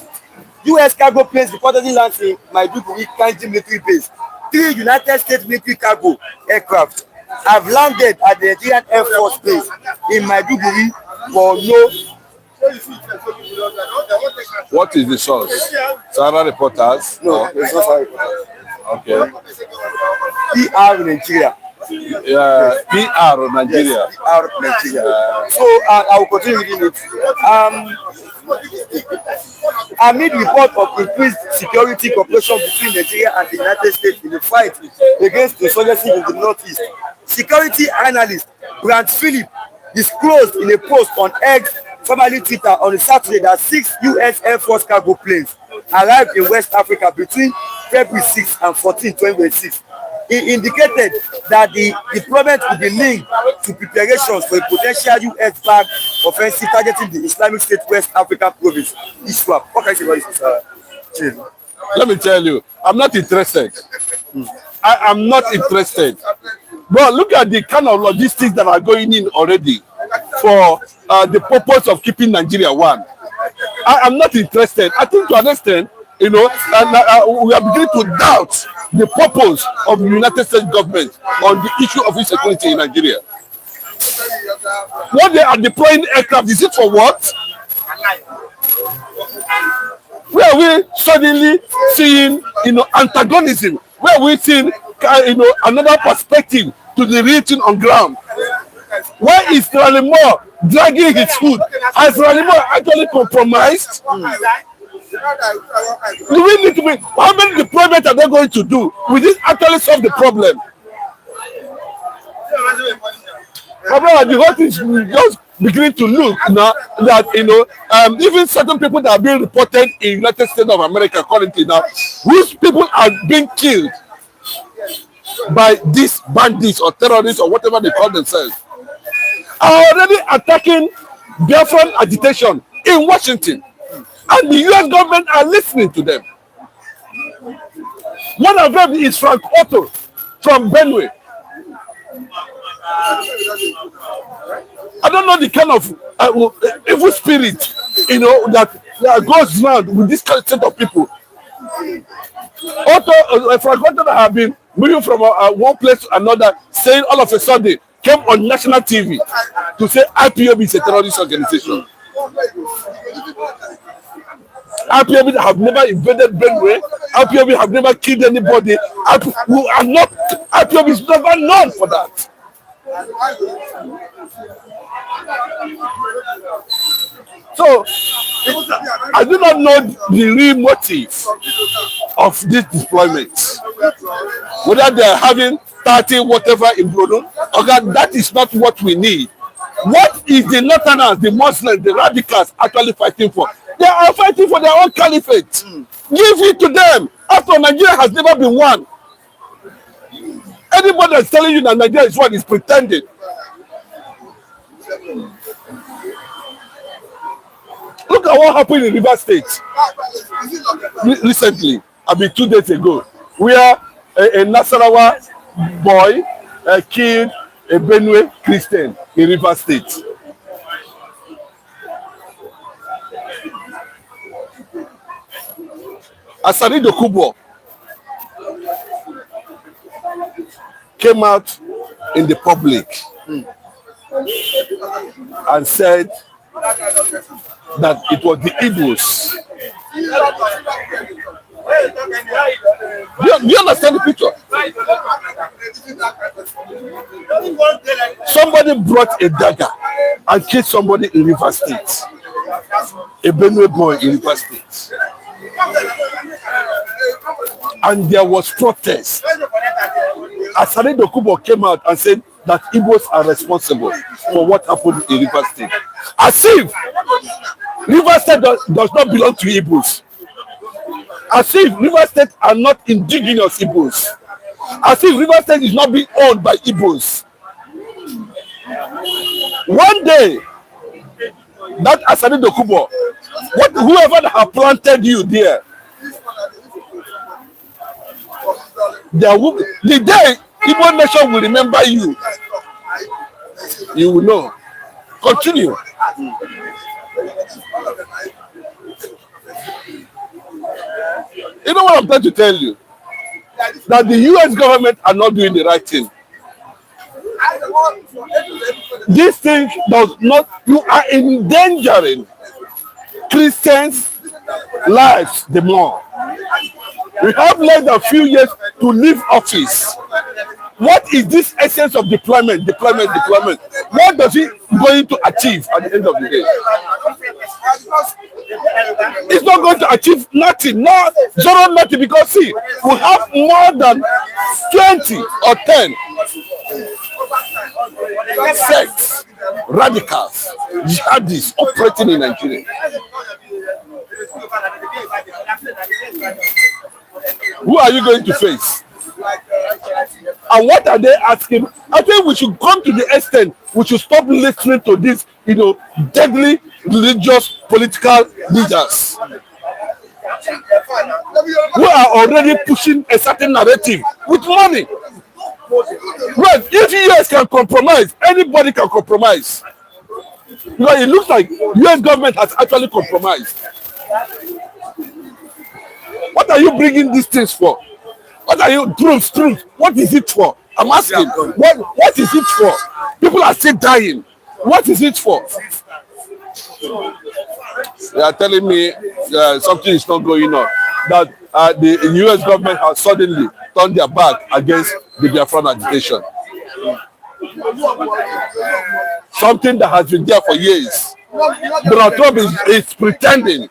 U.S. cargo planes reportedly land in Maiduguri, Kainji military base. 3 United States military cargo aircraft have landed at the Nigerian Air Force Base in Maiduguri for no. What is the source? Sahara Reporters? No, it's not Sahara Reporters. Okay. PR Nigeria. Yeah, PR Nigeria. Yes, PR Nigeria. So I will continue reading it. Amid report of increased security cooperation between Nigeria and the United States in the fight against insurgency in the Northeast, security analyst Grant Phillip disclosed in a post on X, formerly Twitter, on Saturday that 6 U.S. Air Force cargo planes arrived in West Africa between February 6 and 14, 2026. He indicated that the deployment would be linked to preparations for a potential U.S.-backed offensive targeting the Islamic State West African province, ISWAP. What can you say about this, Let me tell you, I'm not interested. I am not interested. But look at the kind of logistics that are going in already for the purpose of keeping Nigeria one. I am not interested. I think to an extent, you know, we are beginning to doubt the purpose of the United States government on the issue of insecurity in Nigeria. What they are deploying aircraft, is it for what? Where are we suddenly seeing, you know, antagonism? Where are we seeing, you know, another perspective to the real thing on ground? Why is Moore dragging his food Has Ranimo actually compromised? Do we need to be, how many deployments are they going to do? Will this actually solve the problem? The whole thing is just beginning to look now that, you know, even certain people that are being reported in United States of America currently now, whose people are being killed by these bandits or terrorists or whatever they call themselves, are already attacking Biafran agitation in Washington. And the US government are listening to them. One of them is Frank Otto from Benue. I don't know the kind of evil spirit, you know, that goes around with this kind of set of people. Otto, Frank Otto have been moving from one place to another, saying all of a sudden, came on national TV to say IPOB is a terrorist organization. IPOB have never invaded Benue. IPOB have never killed anybody. IPOB is never known for that. So, I do not know the real motive of this deployment. Whether they are having 30 whatever in Bruno, okay, that is not what we need. What is the Northerners, the Muslims, the radicals actually fighting for? They are fighting for their own caliphate. Give it to them. After Nigeria has never been one. Anybody that's telling you that Nigeria is one is pretending. Look at what happened in River State recently, I mean 2 days ago, where a Nasarawa boy killed a Benue Christian in River State. Asari Dokubo came out in the public and said that it was the Igbos. Do you understand the picture? Somebody brought a dagger and killed somebody in River State. A Benue boy in River State. And there was protest. Asari Dokubo came out and said that Igbos are responsible for what happened in River State. As if River State does not belong to Igbos. As if River State are not indigenous Igbos. As if River State is not being owned by Igbos. One day, that Asari Dokubo, whoever that have planted you there, the day Igbo nation will remember you, you will know. Continue. You know what I'm trying to tell you? That the US government are not doing the right thing. This thing does not, you are endangering Christians' lives the more. We have less than a few years to leave office. What is this essence of deployment? What does it going to achieve at the end of the day? It's not going to achieve nothing, nothing, because see, we have more than 20 or 10 sects, radicals, jihadists operating in Nigeria. Who are you going to face? And what are they asking? I think we should come to the extent we should stop listening to these, deadly religious political leaders who are already pushing a certain narrative with money. Well, if US can compromise, anybody can compromise. Because it looks like US government has actually compromised. What are you bringing these things for? What are you, truth? What is it for? I'm asking, what is it for? People are still dying. What is it for? They are telling me something is not going on. That the US government has suddenly turned their back against the Biafran agitation. Something that has been there for years. Donald Trump is pretending,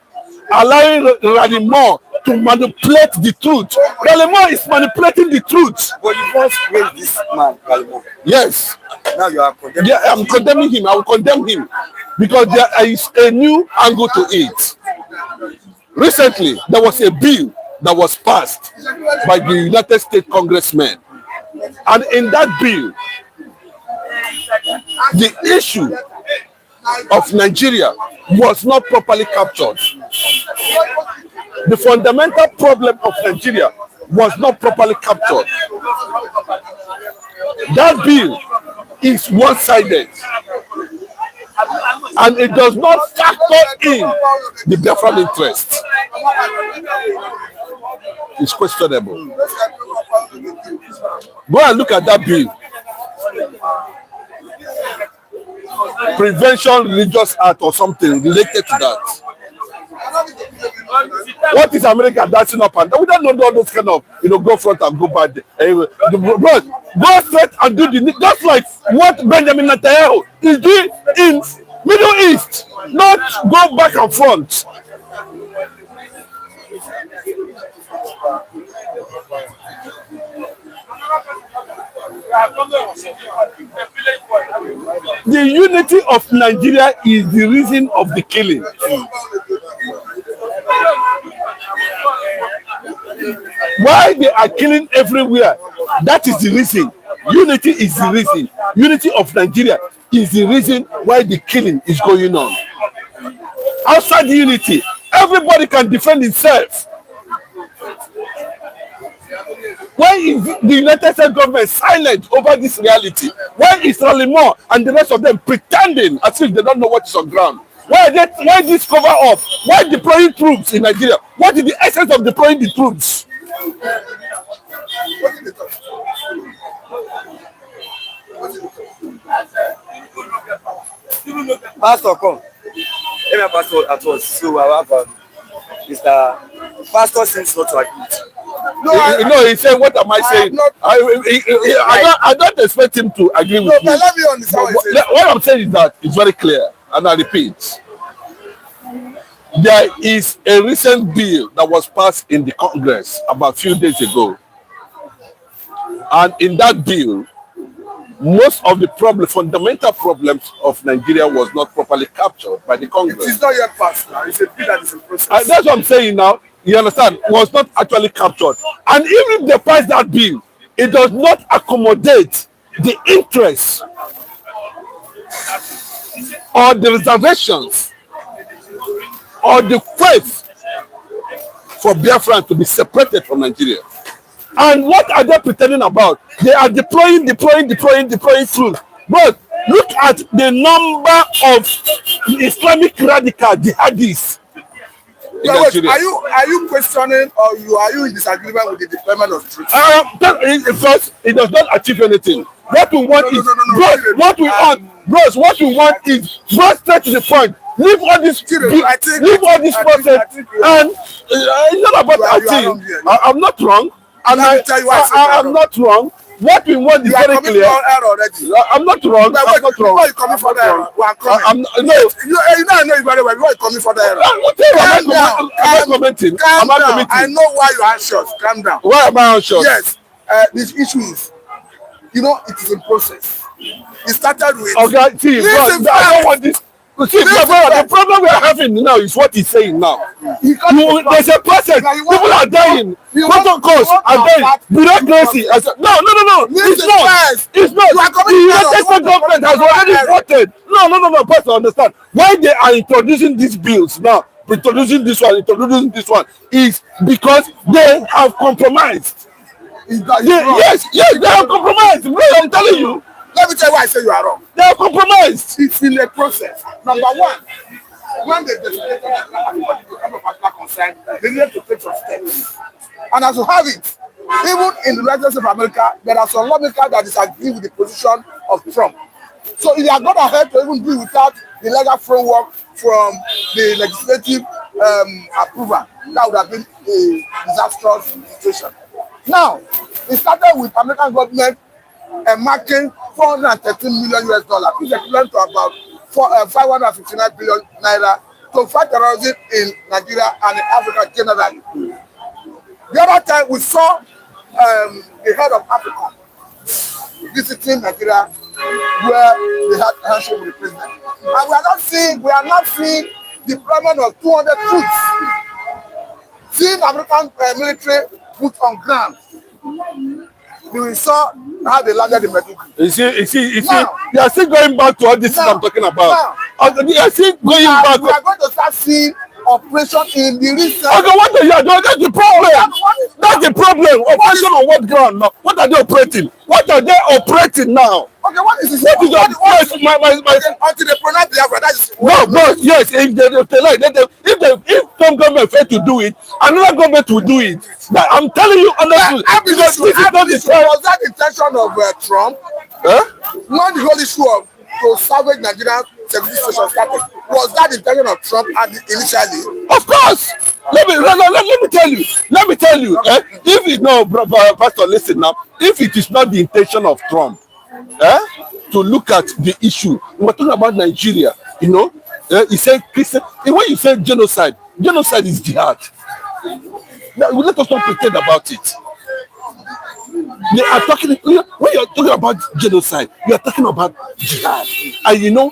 allowing Rally Moore to manipulate the truth. Rally Moore is manipulating the truth. But you once praised this man, Rally Moore. Yes. Now you are condemning. Yeah, I'm condemning him. I will condemn him because there is a new angle to it. Recently, there was a bill that was passed by the United States congressmen, and in that bill, the issue of Nigeria was not properly captured. The fundamental problem of Nigeria was not properly captured. That bill is one-sided, and it does not factor in the Biafran interest. It's questionable. Go and look at that bill. Prevention Religious Act or something related to that. What is America dancing up and down? We don't know all those kind of, go front and go back. Go straight and do the, just like what Benjamin Netanyahu is doing in Middle East, not go back and front. The unity of Nigeria is the reason of the killing. Why they are killing everywhere? That is the reason. Unity is the reason. Unity of Nigeria is the reason why the killing is going on. Outside the unity, everybody can defend himself. Why is the United States government silent over this reality? Why is Rally Moore and the rest of them pretending as if they don't know what is on ground? Why this cover up? Why deploying troops in Nigeria? What is the essence of deploying the troops? Pastor, come. Let me pastor at once. So I have Mr. Pastor seems not to agree. No, he said, what am I saying? I don't expect him to agree with me. Let me understand What I'm saying is that it's very clear, and I repeat. There is a recent bill that was passed in the Congress about a few days ago. And in that bill, most of the fundamental problems of Nigeria was not properly captured by the Congress. It is not yet passed now. It's a bill that is in process. That's what I'm saying now. You understand? Was not actually captured. And even if they pass that bill, it does not accommodate the interests or the reservations or the quest for Biafran to be separated from Nigeria. And what are they pretending about? They are deploying troops. But look at the number of Islamic radical jihadis. Wait, are you questioning or are you in disagreement with the deployment of troops? First, it does not achieve anything. What we want what we want is go straight to the point. Leave all this process, and it's not about acting. I'm not wrong, and I'm not wrong. What we want is very clear. I'm not wrong. I'm not wrong. You coming for the error? No. You know you very well. You are coming for the error. I'm not commenting. Calm down. I know why you are anxious. Calm down. Why am I anxious? Yes. This issue is, it is in process. It started with. Okay, see, I don't want this. See, the problem we are having now is what he's saying now. There's a process. People are dying. Protocols are dying. Bureaucracy. No. It's not. The United States government has already voted. No, Pastor, understand. Why they are introducing these bills now, introducing this one, is because they have compromised. Yes, they have compromised. I'm telling you. Let me tell you why I say you are wrong. They are compromised. It's in a process. Number one, when they designated everybody to have a particular concern, they need to take some steps. And as you have it, even in the United States of America, there are some lawmakers that disagree with the position of Trump. So if they are going ahead to even do without the legal framework from the legislative approval, that would have been a disastrous situation. Now, it started with American government marking $413 million, which is equivalent to about 559 billion naira to fight terrorism in Nigeria and in Africa generally. The other time we saw the head of Africa visiting Nigeria where they had a handshake with the president. And we are not seeing deployment of 200 troops. Seeing American military put on ground. We saw how they landed in Meduguri. You see, you are still going back to all this thing I'm talking about. You are still going back. We are going to start seeing operation in the recent. Okay, what are you doing? That's the problem. That's the problem. Operation on what ground now? What are they operating? What are they operating now? Okay, what is this? What is my until they pronounce the Africa, that is no, yes, if they like, if some government fail to do it, another government will do it. Now, I'm telling you honestly, because this is not the time. Was that the intention of Trump? Not the whole issue of to salvage Nigerian security situation started. Was that the intention of Trump initially? Of course. Let me tell you. If it no, Pastor, listen now. If it is not the intention of Trump, to look at the issue, we're talking about Nigeria. You know, he said Christian. When you say genocide is jihad. Now, let us not pretend about it. They are talking, when you're talking about genocide, you are talking about jihad. And you know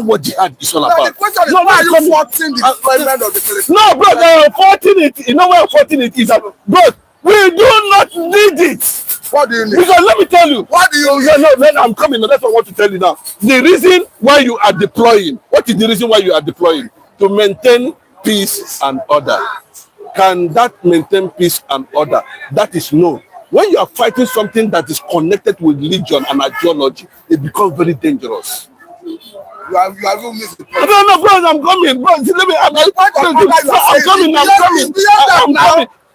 what jihad is all about. The question is, why are you faulting the deployment of the police? No, bro, they are faulting it. You know why I'm faulting it is that, bro, we do not need it. What do you need? Because let me tell you. What do you need? No, I'm coming. That's what I want to tell you now. The reason why you are deploying, what is the reason why you are deploying? To maintain peace and order. Can that maintain peace and order? That is no. When you are fighting something that is connected with religion and ideology, it becomes very dangerous. You are missing the point. No, bro, I'm coming. Bro, see, let me. I'm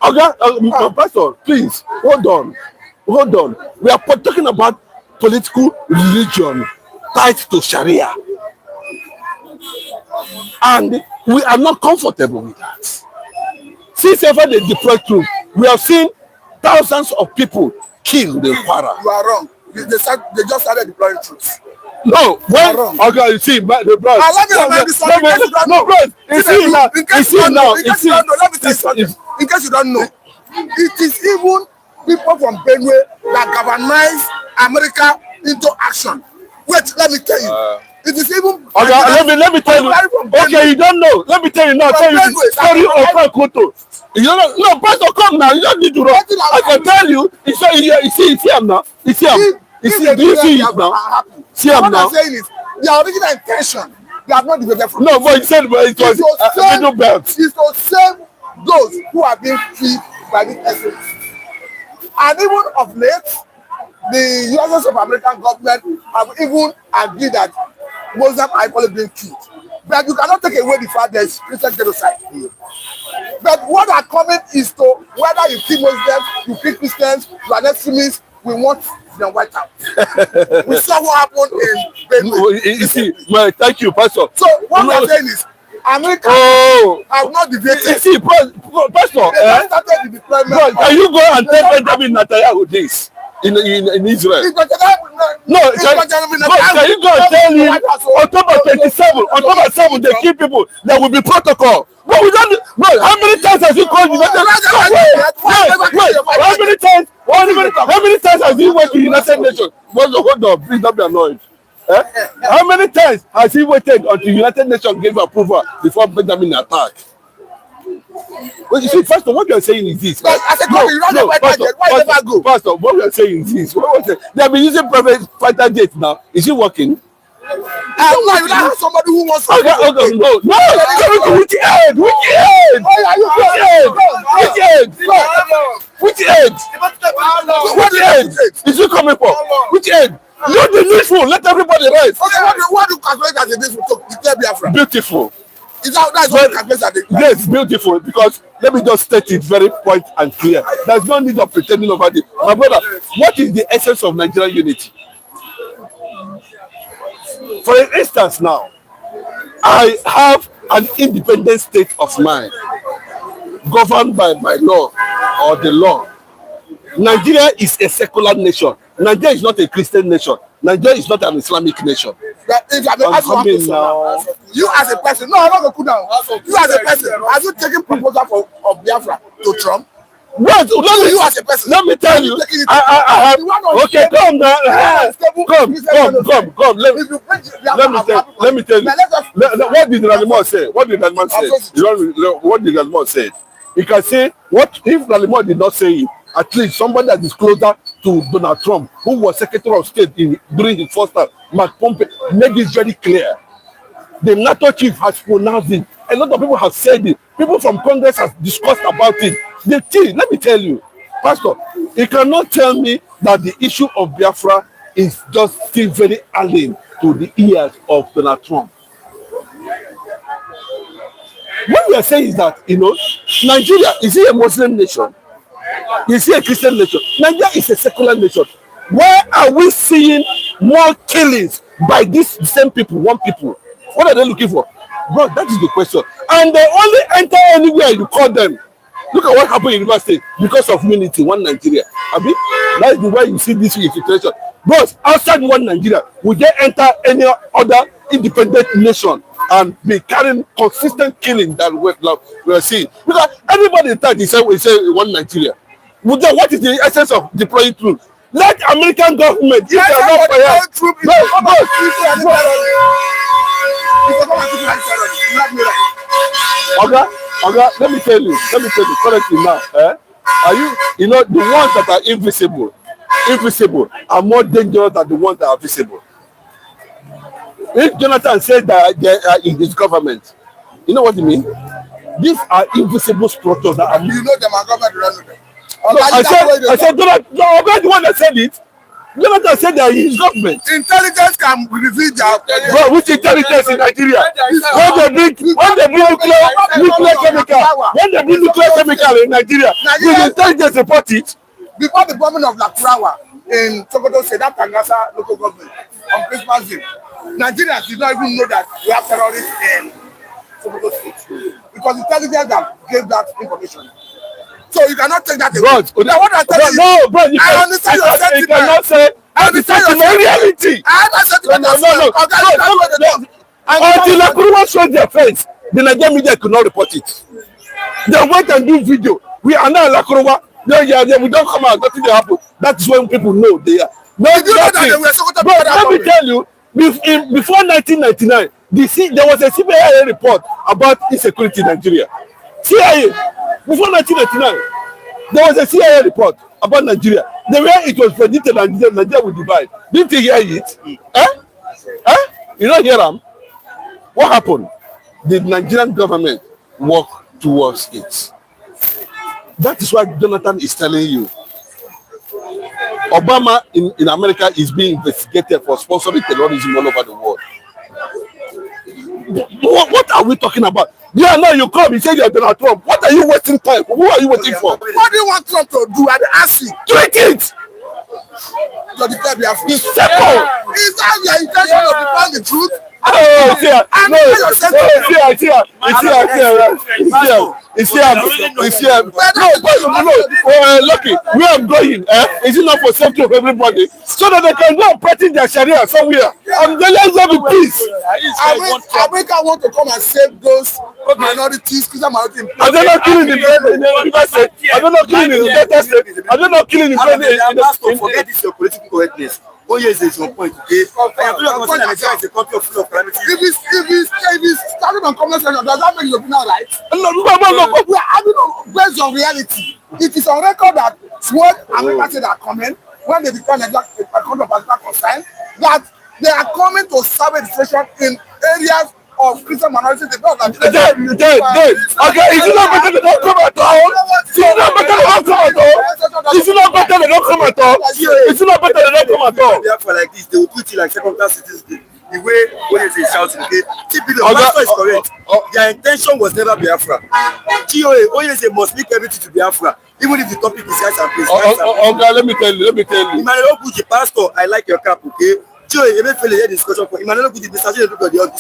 coming. Okay, Pastor, please hold on. We are talking about political religion tied to Sharia, and we are not comfortable with that. Since ever they deploy troops, we have seen thousands of people killed in Kwara. You are wrong. They just started deploying troops. No, when okay, you see, the bro. In case you don't know, it is even people from Benue that galvanize America into action. Wait, let me tell you. It is even. Okay, let me tell you. Okay, you don't know. Let me tell you now. Tell you the story of Francoto. You don't know. No, Pastor, come now. You don't need to run. I can tell you. You see him now. You see him. Do you see it now? See him now. What I'm saying is, the original intention, they have not developed from. No, but he said it was a middle belt. It's to save those who are being killed by this essence. And even of late, the U.S. of American government have even agreed that Muslims are equally being killed. But you cannot take away the fact there is Christian genocide. But what are coming is to whether you kill Muslims, you kill Christians, you are extremists, we want them wiped out. We saw what happened in Benue. You see, thank you, Pastor. So what I'm saying is, America have not debated. You see, Pastor, can you go and tell Benjamin Netanyahu this in Israel? No, can you go and tell him October 27, October 7, they kill people, there will be protocol. But we don't. Bro, how many times has he called United Nations? Wait, how many times has he went to United Nations? Hold on, please don't be annoyed. How many times has he waited until United Nations gave approval before Benjamin attacked? Well, you see, Pastor, what you are saying is this. Pastor, what we are saying is this. They have been using private fighter jets now. Is it working? You have somebody who wants to. Which end? Is it coming for? Which end? Not the needful. Let everybody rest. Okay, what do you calculate as a needful to declare Biafra? Beautiful. That's what you calculate as a. Yes, beautiful. Because let me just state it very point and clear. There's no need of pretending over it. My brother, what is the essence of Nigerian unity? For instance, now, I have an independent state of mind, governed by my law or the law. Nigeria is a secular nation. Nigeria is not a Christian nation. Nigeria is not an Islamic nation. But if I may ask one question now, you as a person, no, I'm not going to cool down. You as a person, are you taking proposal of Biafra to Trump? What? You as a person. Let me tell you. I have. Okay, come now. Come. Let me tell you. What did Ralimon say? What did Ralimon say? What did Ralimon say? You can say what if Ralimon did not say it. At least somebody that is closer to Donald Trump, who was Secretary of State during his first term, Mark Pompeo, made this very clear. The NATO chief has pronounced it. A lot of people have said it. People from Congress have discussed about it. The thing, let me tell you, Pastor, you cannot tell me that the issue of Biafra is just still very alien to the ears of Donald Trump. What we are saying is that, Nigeria, is it a Muslim nation? Is it a Christian nation? Nigeria is a secular nation. Why are we seeing more killings by these same people, one people? What are they looking for? Bro, that is the question. And they only enter anywhere you call them. Look at what happened in River State because of unity, one Nigeria. Abi, that is the way you see this situation. But outside one Nigeria, will they enter any other independent nation and be carrying consistent killing that we are seeing? Because everybody in fact, we say one Nigeria. What is the essence of deploying troops? Let American government, if they are not Okay, let me tell you correctly now. Are you, the ones that are invisible are more dangerous than the ones that are visible. If Jonathan said that they are in his government, you know what I mean? These are invisible structures that are. You know them are government running them. So I said, Jonathan, the one that said it. Jonathan said that his government. Intelligence can reveal their. Bro, which intelligence in Nigeria? When they bring nuclear chemical in Nigeria, will intelligence report it? Before the bombing of Lakrawa in Sokoto State, that Tangasa local government on Christmas Day, Nigerians did not even know that we have terrorists in Sokoto State because intelligence that gave that information. So you cannot take that away. Now what I tell you, I understand your sentiment. You cannot say I understand your reality. I understand your sentiment. Until Lakuruwa showed their face, the Nigerian media could not report it. They went and do video. We are now Lakuruwa. We don't come out. Nothing happen. That's when people know they are. Let me tell you, before 1999, there was a CIA report about insecurity in Nigeria. CIA, before 1999, there was a CIA report about Nigeria. The way it was predicted that Nigeria would divide. Didn't you hear it? You don't hear them? What happened? The Nigerian government worked towards it. That is why Jonathan is telling you. Obama in America is being investigated for sponsoring terrorism all over the world. What are we talking about? Yeah, now you come, you say you're Donald Trump. What are you wasting time? Who are you waiting for? What do you want Trump to do? I ask you. Tweet it! To declare Biafra. It's simple. Is that your intention to defend the truth? It's here. Lucky, where I'm going, is it not for safety of everybody? So that they can go and practice their Sharia somewhere. And then let's have a peace. America want to come and save those minorities, Christian minorities. Are they not killing in the River State? Are they not killing in the Delta State? Are they not killing in the forget this your political correctness. Oh yes, there's your point. Okay, I am not considering Nigeria is a country of full of calamity. If it's starting on conversation, does that make your opinion right? No. We are having based on reality. It is on record that what America said are coming when they declare Nigeria a country of political concern, that they are coming to serve a situation in areas of Christian minorities. Okay, is it not better they don't come at all? Is it not better they don't come at all? Is it not better they don't come at all? Is it not better they don't come at all? Therefore, like this, they will put you like second-class citizens. The way when they shouting, okay, Pastor is correct. Their intention was never Biafra. GOA, Oyese must make everything to Biafra, even if the topic is rights and peace. Okay, let me tell you. Emmanuel Buji, Pastor, I like your cap, okay? Discussion for Emmanuel Buji, this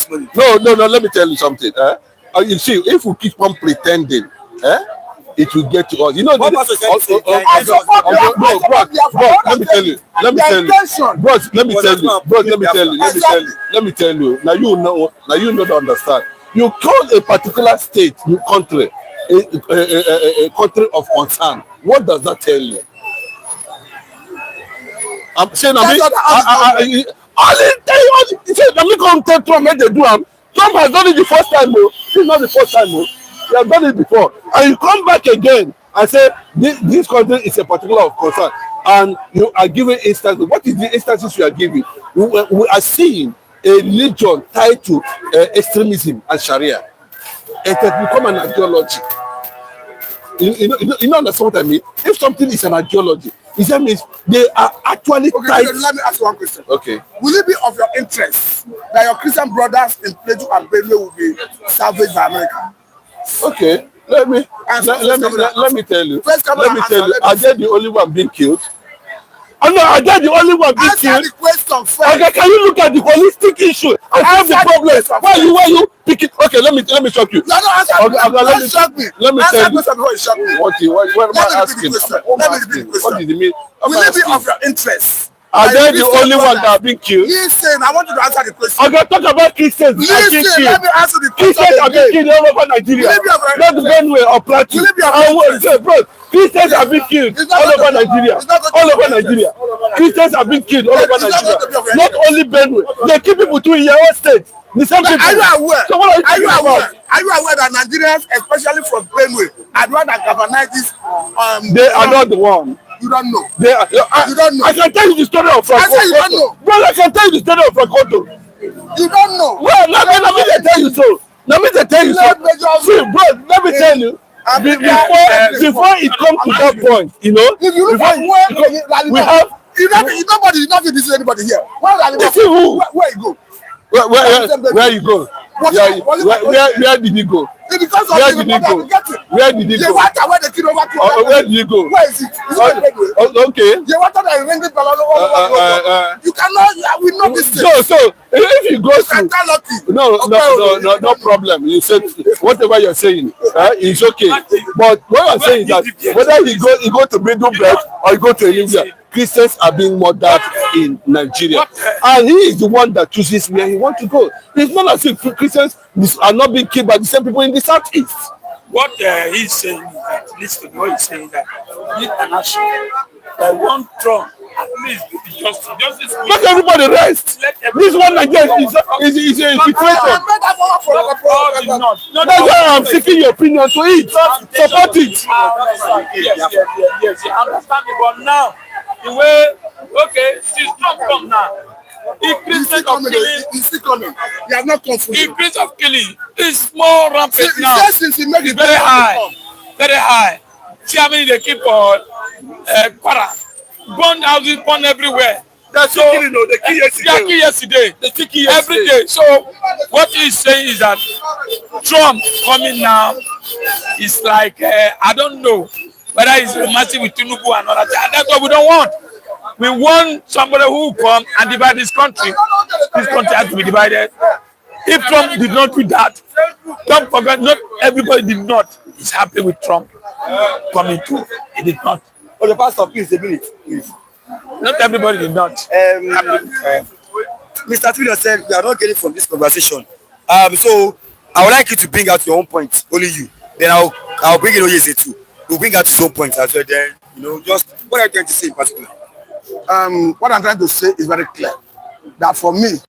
morning. No, let me tell you something. You see, if we keep on pretending, it will get to us. You know, What pastor said, let me tell you. Bros, let me tell you. Now you know to understand. You call a particular state, country, a country of concern. What does that tell you? I'm saying, I didn't tell you. He said, let me come tell Trump when they do them. Trump has done it the first time, though. It's not the first time, though. He has done it before. And you come back again and say, this country is a particular of concern. And you are giving instances. What is the instances you are giving? We are seeing a religion tied to extremism and Sharia. It has become an ideology. You know understand what I mean? If something is an ideology, it means they are actually tied. Let me ask you one question. Okay. Will it be of your interest that your Christian brothers in Plateau and Benue will be salvaged by America? Okay. Let me tell you. Are they the only one being killed? Oh no, are they the only one being killed? Answer the question first. Okay, can you look at the holistic issue and solve the problem? Why you pick it? Okay, let me shock you. No, answer. Don't shock me. Let me tell you. Before you shock me. What am I asking? What did you mean? Will it be of your interest? Are they the only one that are being killed? Listen, I want you to answer the question. Okay, talk about Christians. Listen, let me answer the question. Christians are being killed all over Nigeria. Not Benue or Plateau. Bro, Christians are being killed all over Nigeria. All over Nigeria. Christians are being killed all over Nigeria. Not only Benue. They kill people too in your own state. The same people. Are you aware? So what are you aware? Are you aware that Nigerians, especially from Benue, are the ones that galvanize this? They are not the one. You don't know. They are, you don't know. I can tell you the story of Franco. I say you don't know. Bro, I can tell you the story of Franco. You don't know. Well, let me tell you so. Let me tell you so. See, bro, let me tell you. Before it comes to that point, you know, if you look at we have. Nobody did not visit anybody here. Where you go? Where you go? Where did you go? Because of where did he go? Where did he go? Where the kid over to where did he go? Where is it? Is it okay. The water that is ringing you cannot. We know this thing. So if you go to no problem. You said whatever you're saying is okay. But what I'm saying is that whether you go to Middle Belt or you go to India, Christians are being murdered in Nigeria, and he is the one that chooses where he wants to go. It's not as if Christians are not being killed by the same people in the southeast. What he's saying is that, listen to what he's saying, that international, that one Trump, at least justice. Let everybody rest. This one Nigeria is a situation. That's why I'm seeking your opinion to it. Support it. Yes, I understand it, but now, the way, okay, since Trump come now, increase of killing. He's still coming. He has not come fully. Increase of killing is more rampant now. Since he made it very high. Very high. See how many they keep on Kwara. Burn houses, burn everywhere. That's so, killing, they kill yesterday. They kill yesterday. They kill yesterday. Every day. So what he's saying is that Trump coming now is like, I don't know whether he's romantic with Tinubu and all that. That's what we don't want. We want somebody who will come and divide this country. This country has to be divided. If Trump did not do that, don't forget, not everybody did not. Is happy with Trump coming too. He did not. Oh, the pastor, please, a minute, please. Not everybody did not. Mr. Twitter said we are not getting from this conversation. So I would like you to bring out your own point, only you. Then I'll bring it Oyeze too. We'll bring out his own point as well. Then just what are you trying to say in particular? What I'm trying to say is very clear. That for me,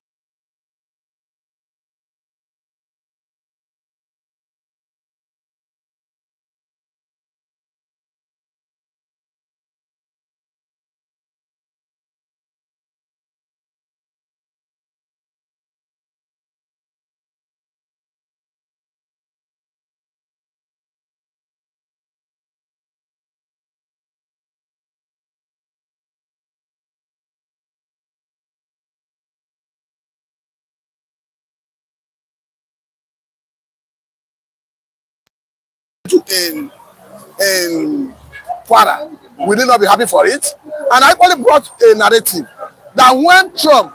in Kwara, we did not be happy for it. And I only brought a narrative that when Trump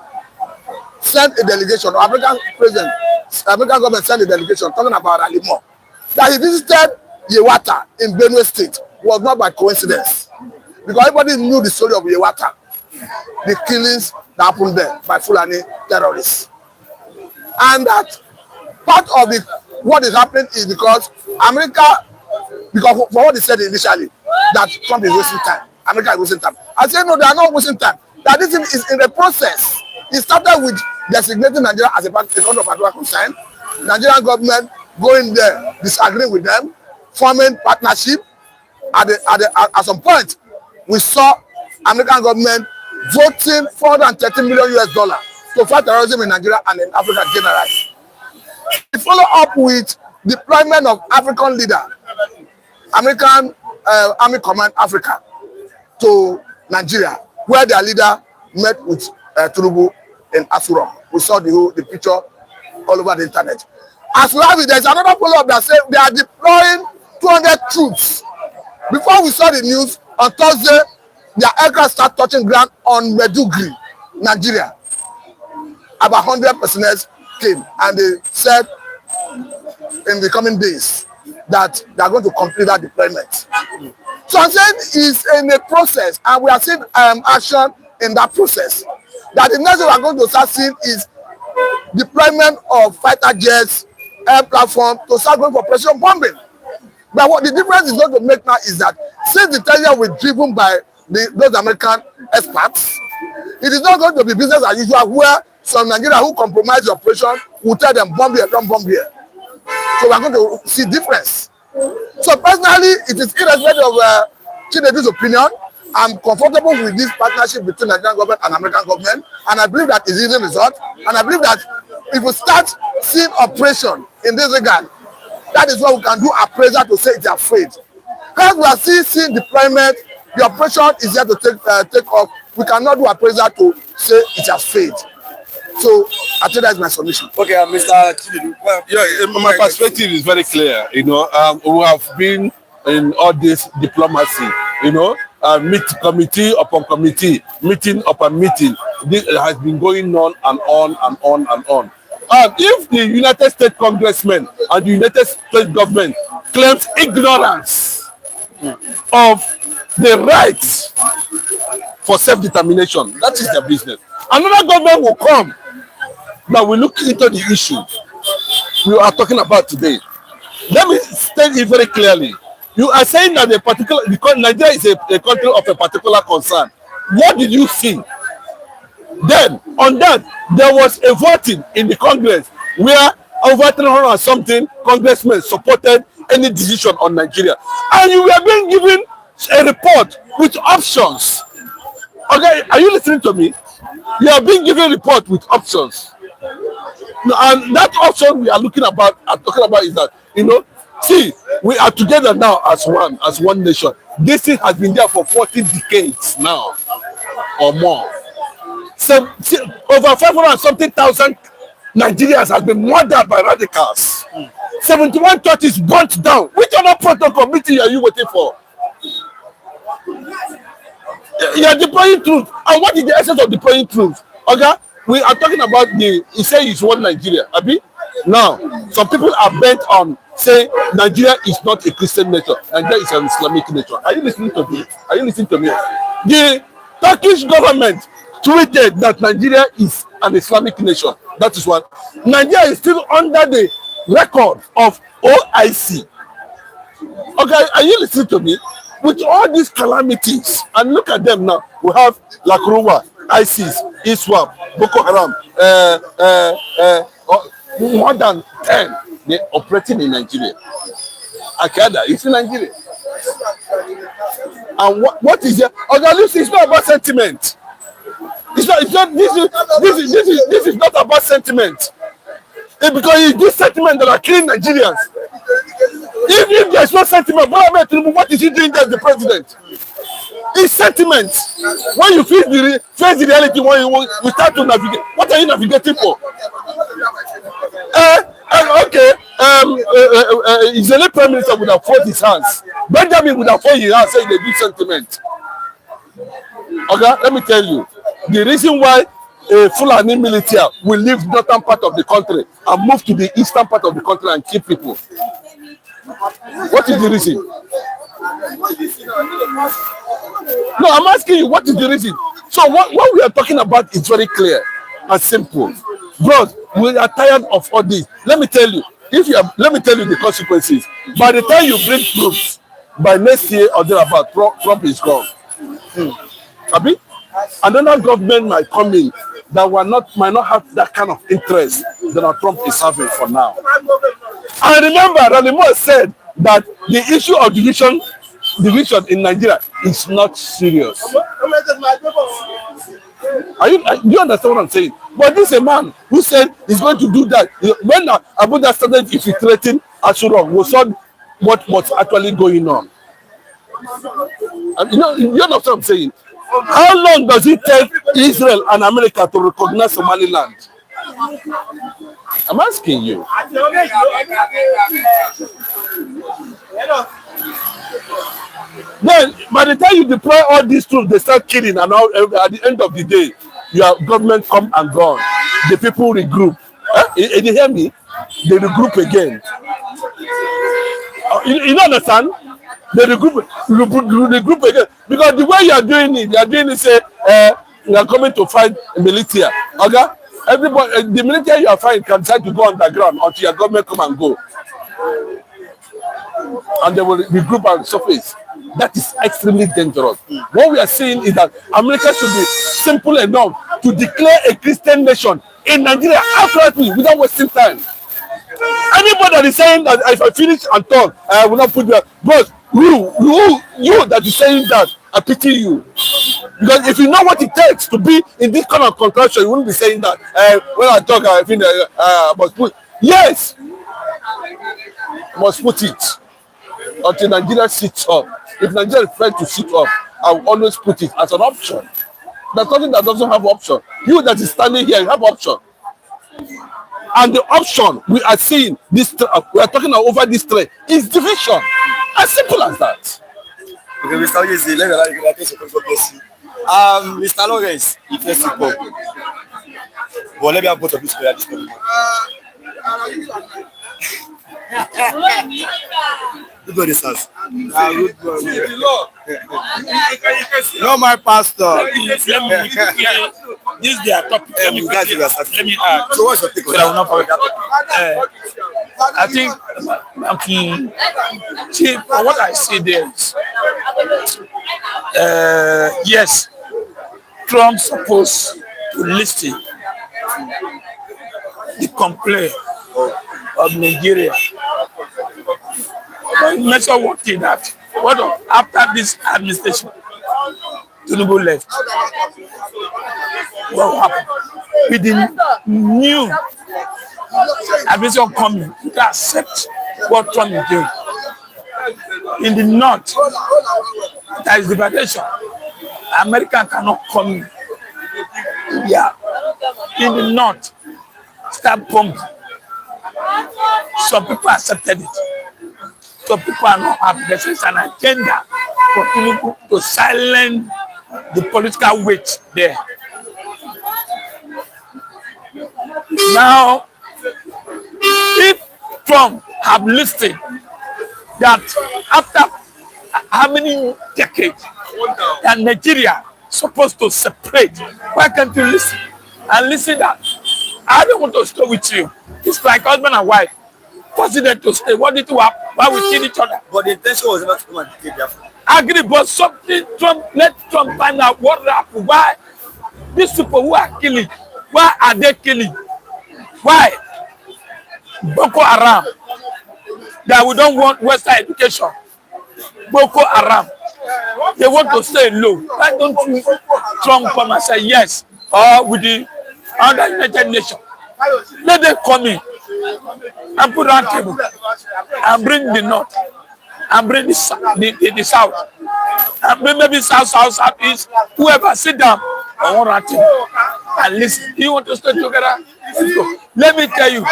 sent a delegation, American government sent a delegation talking about Alimo, that he visited Yewata in Benue State was not by coincidence. Because everybody knew the story of Yewata, the killings that happened there by Fulani terrorists. And that part of what is happening is because America, because for what they said initially, that Trump is wasting time. America is wasting time. I said, no, they are not wasting time. That this thing is in the process. It started with designating Nigeria as a country of particular concern. Nigerian government going there, disagreeing with them, forming partnership. At some point, we saw American government voting $430 million to fight terrorism in Nigeria and in Africa generally. We follow up with deployment of African leader, American Army Command Africa, to Nigeria, where their leader met with Tinubu in Asura. We saw the picture all over the internet. As well as there's another follow-up that says they are deploying 200 troops. Before we saw the news, on Thursday, their aircraft start touching ground on Meduguri, Nigeria. About 100 personnel came, and they said in the coming days that they are going to complete that deployment. So I'm saying it's in a process, and we are seeing action in that process. That the next thing we are going to start seeing is deployment of fighter jets, air platform to start going for precision bombing. But what the difference is going to make now is that since the territory was driven by those American experts, it is not going to be business as usual where some Nigeria who compromise the operation will tell them bomb here, don't bomb here. So we are going to see difference. So personally, it is irrespective of Chinedu's opinion. I'm comfortable with this partnership between Nigerian government and American government, and I believe that is yielding result. And I believe that if we start seeing operation in this regard, that is what we can do appraisal to say it's afraid. Because we are still seeing deployment, the operation is here to take off. We cannot do appraisal to say it's afraid. So I think that's my solution. Okay, Mr. Chinedu. Yeah, my perspective is very clear. You know, we have been in all this diplomacy. You know, meet committee upon committee, meeting upon meeting. This has been going on and on and on and on. If the United States congressmen and the United States government claims ignorance of the rights for self-determination, that is their business. Another government will come that will look into the issue we are talking about today. Let me state it very clearly. You are saying that Nigeria is a country of a particular concern. What did you see? Then, on that, there was a voting in the Congress where over 300 and something congressmen supported any decision on Nigeria. And you were being given a report with options. Okay, are you listening to me? You are being given a report with options. And that option we are talking about is that, you know, see, we are together now as one nation. This thing has been there for 40 decades now or more. So, over 500 and something thousand Nigerians have been murdered by radicals. 71 churches burnt down. Which other protocol meeting are you waiting for? You are deploying truth. And what is the essence of deploying truth? Okay, we are talking about he said it's one Nigeria. Abi? Now, some people are bent on saying Nigeria is not a Christian nation. Nigeria is an Islamic nation. Are you listening to me? Are you listening to me? The Turkish government tweeted that Nigeria is an Islamic nation. That is what. Nigeria is still under the record of OIC. Okay, are you listening to me? With all these calamities, and look at them now. We have Lakruwa, ISIS, ISWAP, Boko Haram, more than 10. They're operating in Nigeria. Al-Qaeda is in Nigeria. And what is there? Okay, listen, it's not about sentiment. This is not about sentiment. Because it's this sentiment that are killing Nigerians. If there's no sentiment, what is he doing as the president? It's sentiment. When you face the reality, when you start to navigate, what are you navigating for? Israeli Prime Minister would have folded his hands. Benjamin would have folded his hands saying they do sentiment. Okay, let me tell you. The reason why a Fulani military will leave the northern part of the country and move to the eastern part of the country and kill people What is the reason? No, I'm asking you, what is the reason? So what we are talking about is very clear and simple. Bros, we are tired of all this. Let me tell you, let me tell you the consequences. By the time you bring proofs, by next year or thereabout, Trump is gone. Abi? Another government might come in that might not have that kind of interest that Trump is having for now. I remember Ranimo said that the issue of division in Nigeria is not serious. Do you understand what I'm saying? But this is a man who said he's going to do that. When Abuja started infiltrating Ashura, we saw what was actually going on. And you understand what I'm saying? How long does it take Israel and America to recognize Somaliland? I'm asking you. Then, by the time you deploy all these troops, they start killing, and all, at the end of the day, your government come and gone. The people regroup. You hear me? They regroup again. You understand? They regroup again. Because the way you are doing it, say, you are coming to fight militia. Okay? Everybody, the military you are fighting can decide to go underground until your government come and go. And they will regroup and surface. That is extremely dangerous. What we are saying is that America should be simple enough to declare a Christian nation in Nigeria accurately without wasting time. Anybody that is saying that if I finish and talk, I will not put that. But you that is saying that, I pity you. Because if you know what it takes to be in this kind of contraction, you wouldn't be saying that. When I talk, I think I must put. Yes, must put it until Nigeria sits up. If Nigeria is trying to sit up, I will always put it as an option. There's nothing that doesn't have option. You that is standing here, you have option. And the option we are seeing, we are talking over this trade, is division. As simple as that. Okay, Mr. Oyezi, let me allow you to say Mr. Lawrence, if you speak up. Well, let me have both of you speak at this moment. Good boy, this house. Good boy. No, my pastor. This is their topic. Let me add. So what's your take on that? I think, see, for what I see there is, yes, Trump supposed to listen the complaint of Nigeria. But it makes us working that after this administration, Tinubu left. What happened? With the new administration coming, you can accept what Trump is doing. In the north, there is devastation. America cannot come in. Yeah. In the north, start bombing. Some people accepted it. Some people are not happy. There's an agenda for people to silence the political weight there. Now, if Trump have listed that after how many decades that Nigeria supposed to separate, why can't you listen and listen that I don't want to stay with you? It's like husband and wife. President to stay. What did you have? Why we kill each other? But the intention was not to come and take their food. Agree, but something let Trump find out what happened. Why these people who are killing? Why are they killing? Why? Boko Haram. That we don't want Western education. Boko Haram. They want to stay low. Why don't you Trump come and say yes? Or with the other United Nations? Let them come in and put on table and bring the north and bring the south and bring maybe south, east, whoever sit down on one round table and listen. You want to stay together? Let's go. Let me tell you,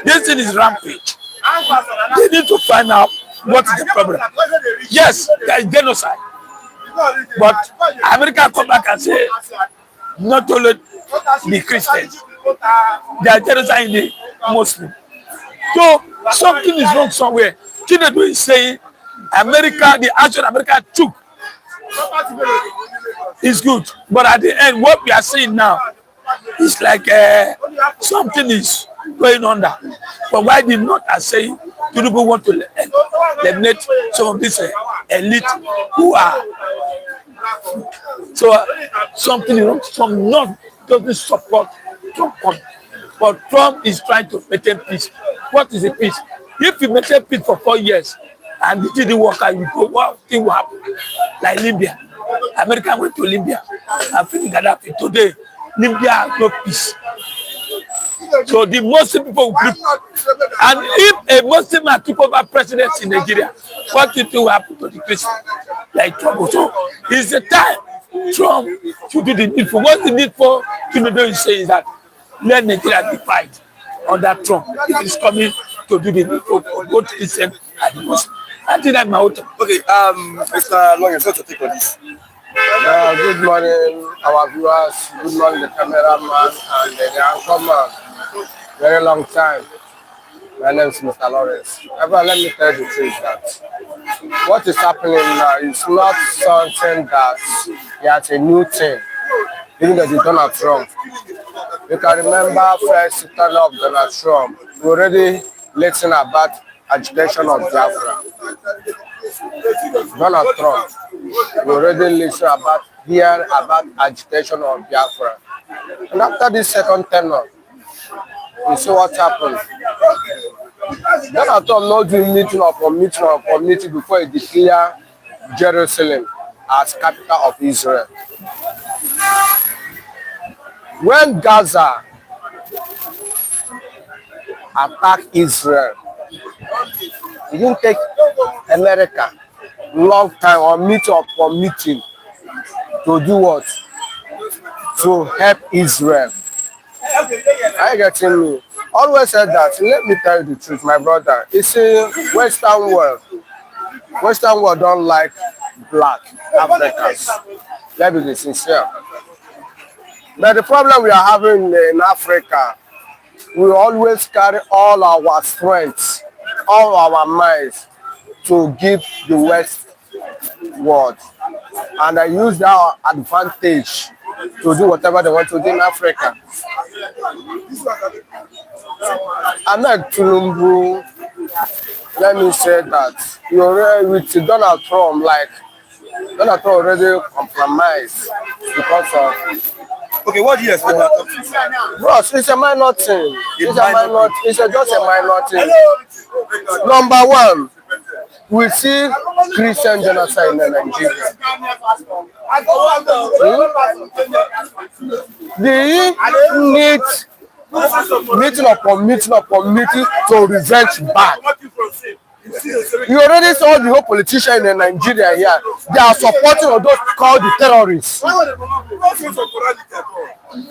this thing is rampage. They need to find out what is the problem. Yes, there is genocide, but America come back and say not only the Christians, they are genocide in the Muslim. So Something is wrong somewhere. Chinedu is saying America, the action America took is good. But at the end, what we are seeing now is like something is going on there. But why did not I say Tinubu want to eliminate some of this elite who are so something wrong? Some not doesn't support Trump, but Trump is trying to maintain peace. What is the peace? If you maintain peace for 4 years and it didn't work out, you go, what thing will happen? Like Libya, America went to Libya. I think Gaddafi today, Libya has no peace. So the Muslim people will keep, and if a Muslim man took over presidency in Nigeria, what do you think will happen to the Christian? Like Trump. So it's the time Trump should do the needful. What the needful Tinubu is saying is that let Nigeria divide under Trump. It is coming to do the needful for both Christian and the Muslim. I think that's my own. Okay, Mr. Lawyer, so to take on this. Good morning, our viewers. Good morning, the cameraman and the anchorman. Very long time. My name is Mr. Lawrence. Everyone, let me tell you the truth that what is happening now is not something that is a new thing. Even though it's Donald Trump. You can remember first turn of Donald Trump. We already listened about agitation of Biafra. Donald Trump. We already listened about agitation of Biafra. And after this second tenure, you see what happened. Donald Trump not doing meeting upon meeting before he declared Jerusalem as capital of Israel. When Gaza attacked Israel, it didn't take America long time or meeting to do what? To help Israel. Are you getting me? Always said that. Let me tell you the truth, my brother. It's a Western world. Western world don't like black Africans. Let me be sincere. But the problem we are having in Africa, we always carry all our strengths, all our minds to give the West world. And I use that advantage to do whatever they want to do in Africa. Ahmed Tinubu, let me say that you're with Donald Trump, like Donald Trump already compromised because of. Okay, what do you expect that of? Bros, it's a minor thing. It's just a minor thing. Number one, we see Christian genocide in Nigeria. They need meeting upon meeting to revenge back. You already saw the whole politician in Nigeria here. They are supporting those called the terrorists.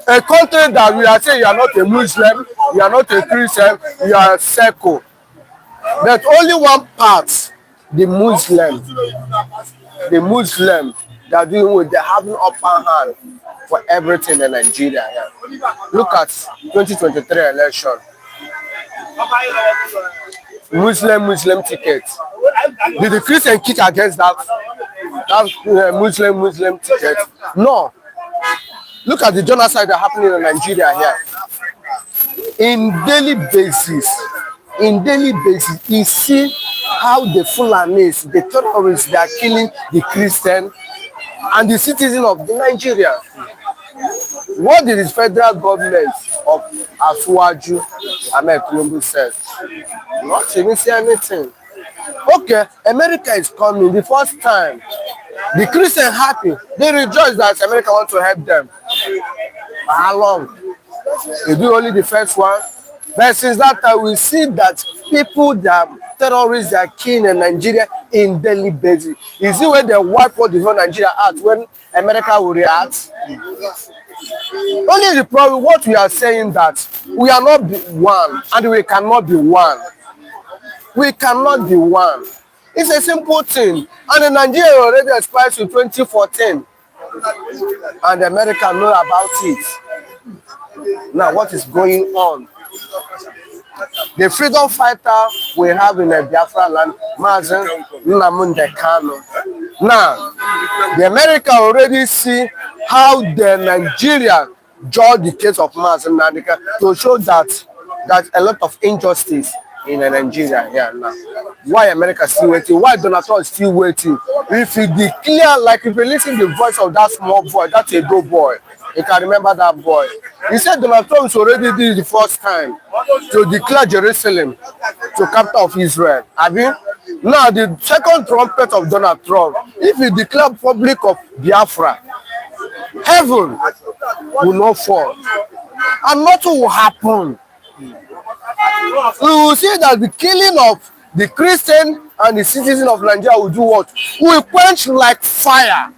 A country that we are saying you are not a Muslim, you are not a Christian, you are a secular. But only one part, the Muslim that dealing with, they having upper hand for everything in Nigeria. Yeah. Look at 2023 election. Muslim ticket. Did the Christian kick against that Muslim ticket? No. Look at the genocide that happening in Nigeria here. In daily basis, you see how the Fulanis, the terrorists, they are killing the Christian and the citizens of Nigeria. What did the federal government of Asuwaju Ahmed Tinubu said? Not even say anything. Okay, America is coming. The first time, the Christians happy. They rejoice that America wants to help them. How long? They do only the first one. But since that time, we see that people that terrorists that are killing in Nigeria in daily basis. You see when they wipe out the whole Nigeria out, when America will react. Only the problem, what we are saying that we are not one and we cannot be one. We cannot be one. It's a simple thing. And in Nigeria already expired in 2014. And America know about it. Now what is going on? The freedom fighter we have in the Biafra land, Mazen Nnamdi Kanu. Now, the America already see how the Nigerian judge the case of Mazen Nnamdi Kanu to show that a lot of injustice in Nigeria here now. Why America still waiting? Why Donald Trump is still waiting? If you declare, like if you listen to the voice of that small boy, that's a dope boy. You can remember that boy. He said Donald Trump is already did the first time to declare Jerusalem to capital of Israel. I mean, now the second trumpet of Donald Trump, if he declare public of Biafra, heaven will not fall. And nothing will happen. We will see that the killing of the Christian and the citizen of Nigeria will do what? Will quench like fire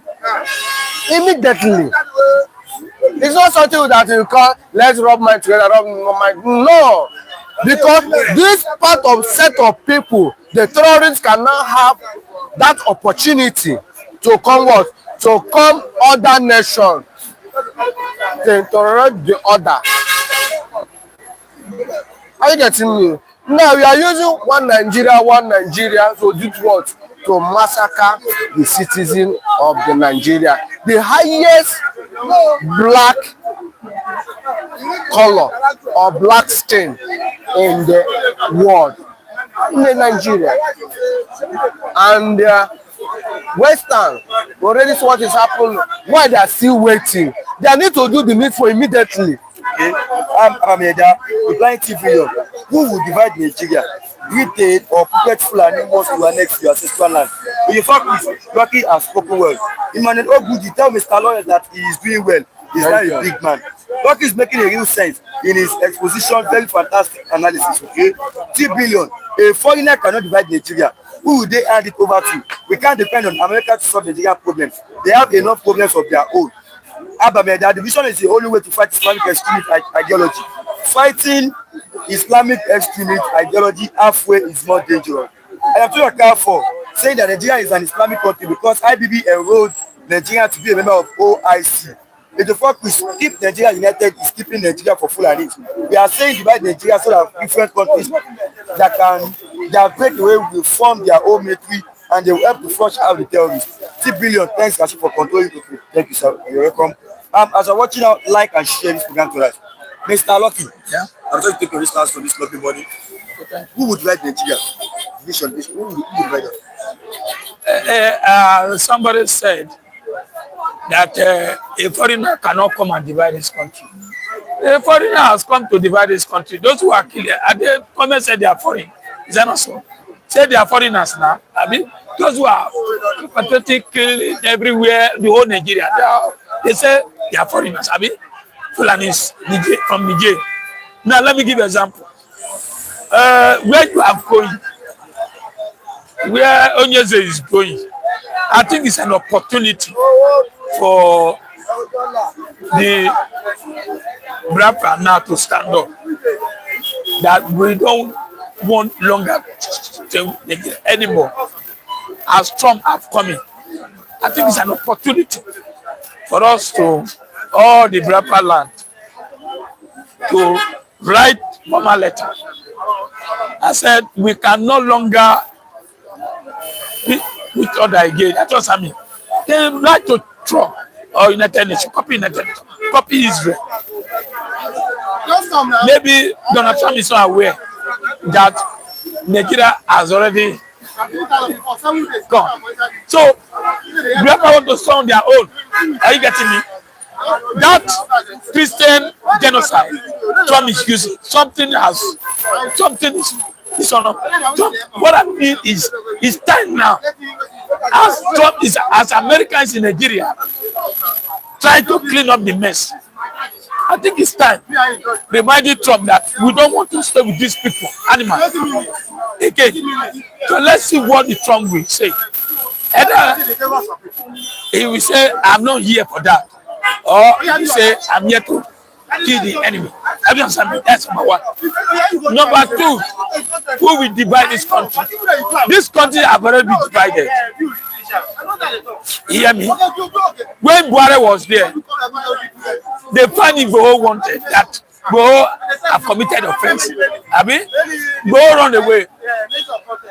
immediately. It's not something that you call, let's rub mind together, rub mind. No, because this part of set of people, the terrorists can now have that opportunity to come what? To come other nations, to terrorize the other. Are you getting me? Now we are using one Nigeria to do what? To massacre the citizen of the Nigeria. The highest black color or black stain in the world, in the Nigeria. And Western already see what is happening. Why they are still waiting? They need to do the needful immediately. Okay, Ameda, the blind TV, who will divide Nigeria? Britain or Puppet Fulani wants to annex your ancestral land. But the fact is, Rocky has spoken well. Emmanuel Ogudi tell Mr. Lawyer that he is doing well. He's not a big man. Rocky is making a real sense in his exposition, very fantastic analysis. Okay, 3 billion. A foreigner cannot divide Nigeria. Who will they hand it over to? We can't depend on America to solve Nigerian problems. They have enough problems of their own. Abameda, division is the only way to fight Islamic extremist ideology. Fighting Islamic extremist ideology halfway is more dangerous. I am too careful saying that Nigeria is an Islamic country because IBB enrolled Nigeria to be a member of OIC. The fact we keep Nigeria united is keeping Nigeria for Fulani. We are saying divide Nigeria so that different countries that break away will form their own military and they will help to flush out the terrorists. 3 billion. Thanks, Kashi, for controlling. Thank you, sir. You're welcome. As you're watching out, like and share this program to us. Mr. Lucky, yeah, I'm going to take a response from this lovely body. Okay. Who would write Nigeria? Vision. Who would write it? Somebody said that a foreigner cannot come and divide his country. A foreigner has come to divide his country. Those who are killed, the comments said they are foreign. Is that not so? Say they are foreigners now. I mean, those who are pathetic everywhere, the whole Nigeria, they say they are foreigners. I mean, Fulanis from Niger. Now, let me give you an example. Where you are going, where Onyeze is going, I think it's an opportunity for the Rapper now to stand up. That we don't want longer anymore. As Trump have coming, I think it's an opportunity for us to, all the Rapper land, to write formal letter. I said we can no longer be with other again. That's what I mean. They write to Trump or United Nations, copy United Nations, copy Israel. Maybe Donald Trump is not aware that Nigeria has already gone. So we have want to stand on their own. Are you getting me? That Christian genocide Trump is using, something is on. What I mean is, it's time now. As Trump is, as Americans in Nigeria, trying to clean up the mess. I think it's time reminding Trump that we don't want to stay with these people, animals. Again, so let's see what the Trump will say. Either he will say, I'm not here for that. Or he will say, I'm here to kill the enemy. That's number one. Number two, who will divide this country? This country has already been divided. You hear me? When Buhari was there, they found Igboho wanted that Igboho have committed offense. I mean, go run away.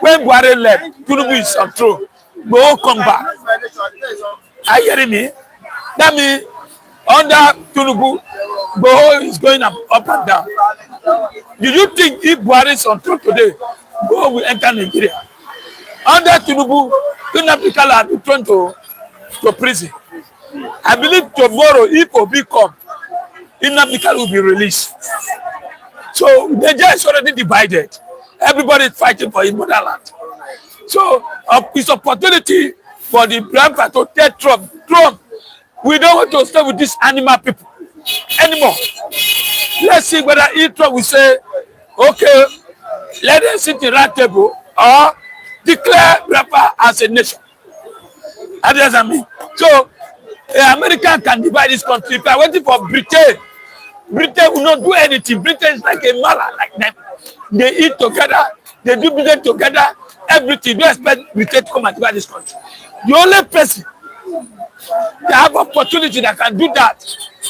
When Buhari left, Tinubu is on throne. Go come back. Are you hearing me? That means under Tinubu, Go is going up and down. Do you think if Buhari is on throne today, Go will enter Nigeria? Under Tinubu, Tinubu will be thrown to prison. I believe tomorrow, if Obi come, Nnamdi will be released. So Nigeria is already divided. Everybody is fighting for his motherland. So it's opportunity for the Biafra to tell Trump, we don't want to stay with these animal people anymore. Let's see whether Trump will say, okay, let them sit in round table or declare Biafra as a nation. That's what I mean. So American can divide this country. If I'm waiting for Britain, Britain will not do anything. Britain is like a mala, like them. They eat together, they do business together, everything. Don't expect Britain to come and divide this country. The only person that have opportunity that can do that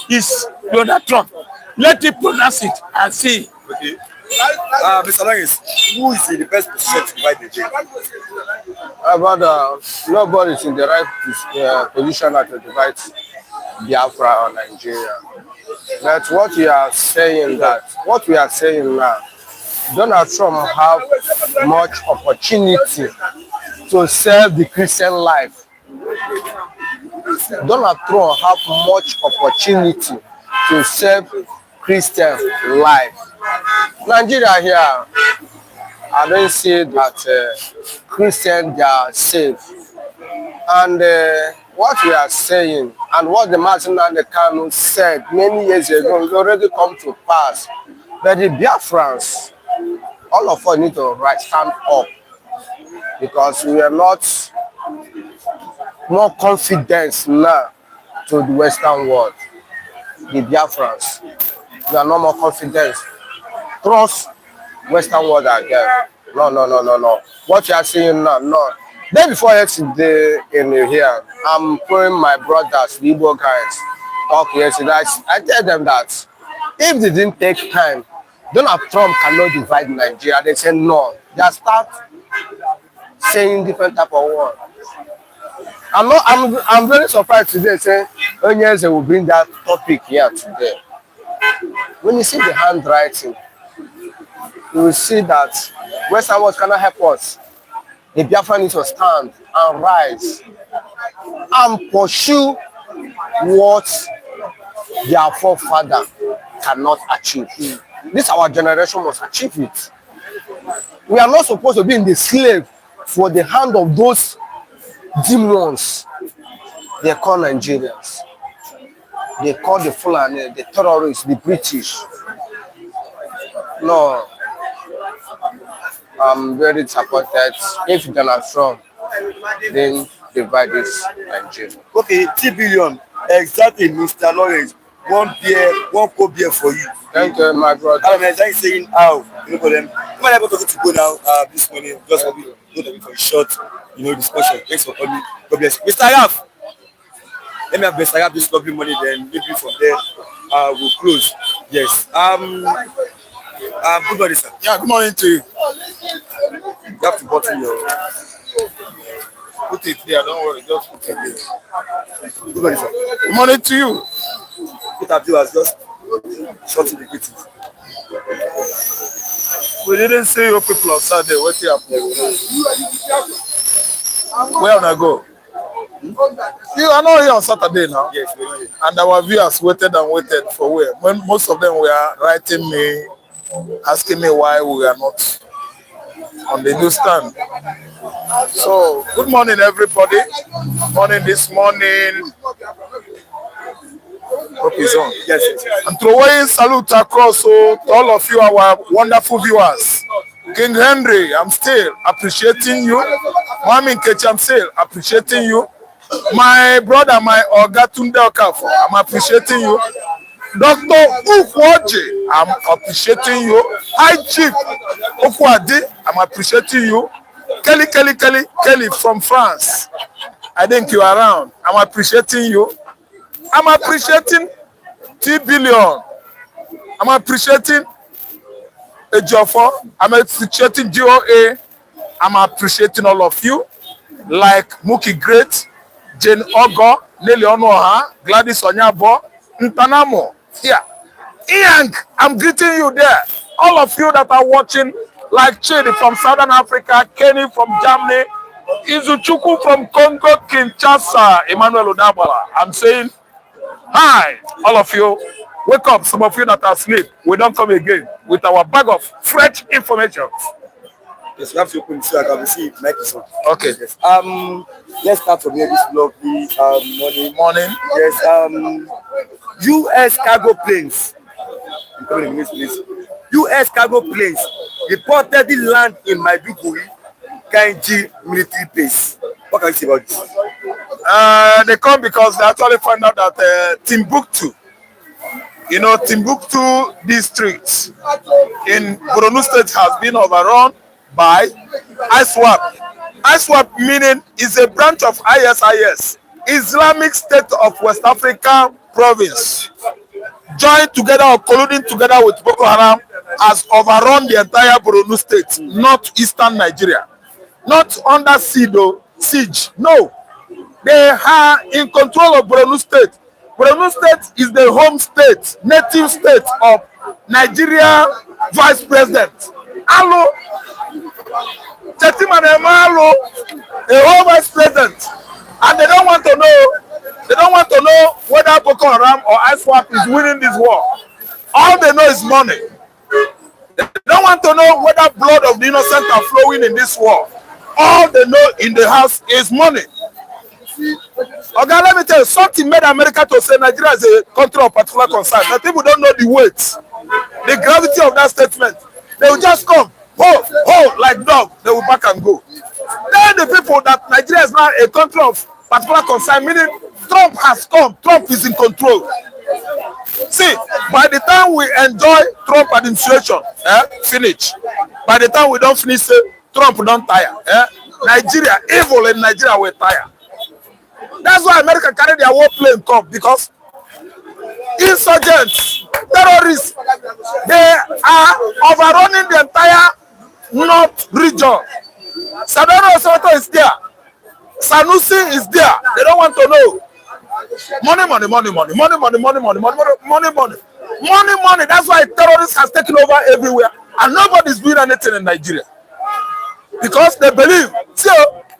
is Donald Trump. Let him pronounce it and see. Okay. Mr. Lawrence, who is in the best position to divide Nigeria? Nobody is in the right position to divide Biafra or Nigeria. That's what we are saying now. Donald Trump have much opportunity to save the Christian life. Donald Trump have much opportunity to save Christian life. Nigeria here, I don't see that Christians are safe. And what we are saying and what the Martin and the Kanu said many years ago is already come to pass. But the Biafrans, all of us need to stand up because we are not more confidence now to the Western world. The Biafrans, we are no more confidence. Trust Western world again. No. What you are saying now, no. Day before yesterday in here, I'm praying my brothers, the Igbo guys, talk yesterday. I tell them that if they didn't take time, Donald Trump cannot divide Nigeria. They say no. They start saying different type of words. I'm very surprised today. Say Onyeze will bring that topic here today. When you see the handwriting, you will see that Western world cannot help us. The Biafra needs to stand and rise and pursue what their forefather cannot achieve. This our generation must achieve it. We are not supposed to be in the slave for the hand of those demons they call Nigerians. They call the Fulani, the terrorists, the British. No. I'm very disappointed if Donald Trump then divide this Nigeria. Okay, 3 billion. Exactly, Mr. Lawrence. One cold beer for you. Thank you, my brother. I'm saying how, you know, for them. Come on, I'm going to go now this morning, just for me, go for a short, discussion. Thanks for coming. God bless you. Mr. Raf, let me have Mr. Raf this lovely money, then maybe from there, we'll close. Yes. Good morning, sir. Yeah, good morning to you. You have to bottle your... Put it there, don't worry, just put it there. Good morning, sir. Good morning to you. What Abdul has just shorting the greetings. We didn't see your people outside there. What happened? Where wanna go? You are not here on Saturday now. Yes, we're not here. And our viewers waited for where? When most of them were writing me, asking me why we are not on the newsstand. So, good morning, everybody. Morning this morning. Okay, so, yes. And throwing salute across to all of you, our wonderful viewers. King Henry, I'm still appreciating you. Mami Nkechi, I'm still appreciating you. My brother, my Oga Tunde Okafo, I'm appreciating you. Dr. Ukwoji, I'm appreciating you. High Chief Okwadi, I'm appreciating you. Kelly from France, I think you are around. I'm appreciating you. I'm appreciating T Billion. I'm appreciating Ejiofor. I'm appreciating GOA. I'm appreciating all of you. Like Muki Great, Jane Ogo, Nelly Onoha, Gladys Onyabo, Ntanamo. Here. Iang, I'm greeting you there. All of you that are watching, like Chidi from Southern Africa, Kenny from Germany, Izuchuku from Congo, Kinshasa, Emmanuel Odabala. I'm saying hi, all of you. Wake up, some of you that are asleep. We don't come again with our bag of fresh information. Yes, we have to open so I can see it. Like this one. Okay. Yes. Let's start from here. This lovely morning. Yes. U.S. cargo planes. I'm coming in this place. U.S. cargo planes reportedly land in Maiduguri, Kainji military base. What can you say about this? They come because they actually find out that Timbuktu, you know, Timbuktu district in Borno State has been overrun by ISWAP. ISWAP meaning is a branch of ISIS, Islamic State of West Africa Province. Joined together or colluding together with Boko Haram has overrun the entire Borno State, northeastern Nigeria. Not under siege, no. They are in control of Borno State. Borno State is the home state, native state of Nigeria Vice President. Hello. Chetimane a home Vice President. And they don't want to know whether Boko Haram or ISWAP is winning this war. All they know is money. They don't want to know whether blood of the innocent are flowing in this war. All they know in the house is money. Okay, let me tell you, something made America to say Nigeria is a country of particular concern. But people don't know the weight, the gravity of that statement. They will just come, like dog, they will back and go. Then the people that Nigeria is now a country of particular concern, meaning Trump has come, Trump is in control. See, by the time we enjoy Trump administration, finish. By the time we don't finish, say, Trump don't tire. Nigeria, evil in Nigeria will tire. That's why America carry their warplane come, because insurgents, terrorists, they are overrunning the entire north region. Sadano Soto is there. Sanusi is there. They don't want to know. Money. That's why terrorists has taken over everywhere, and nobody's doing anything in Nigeria because they believe. See,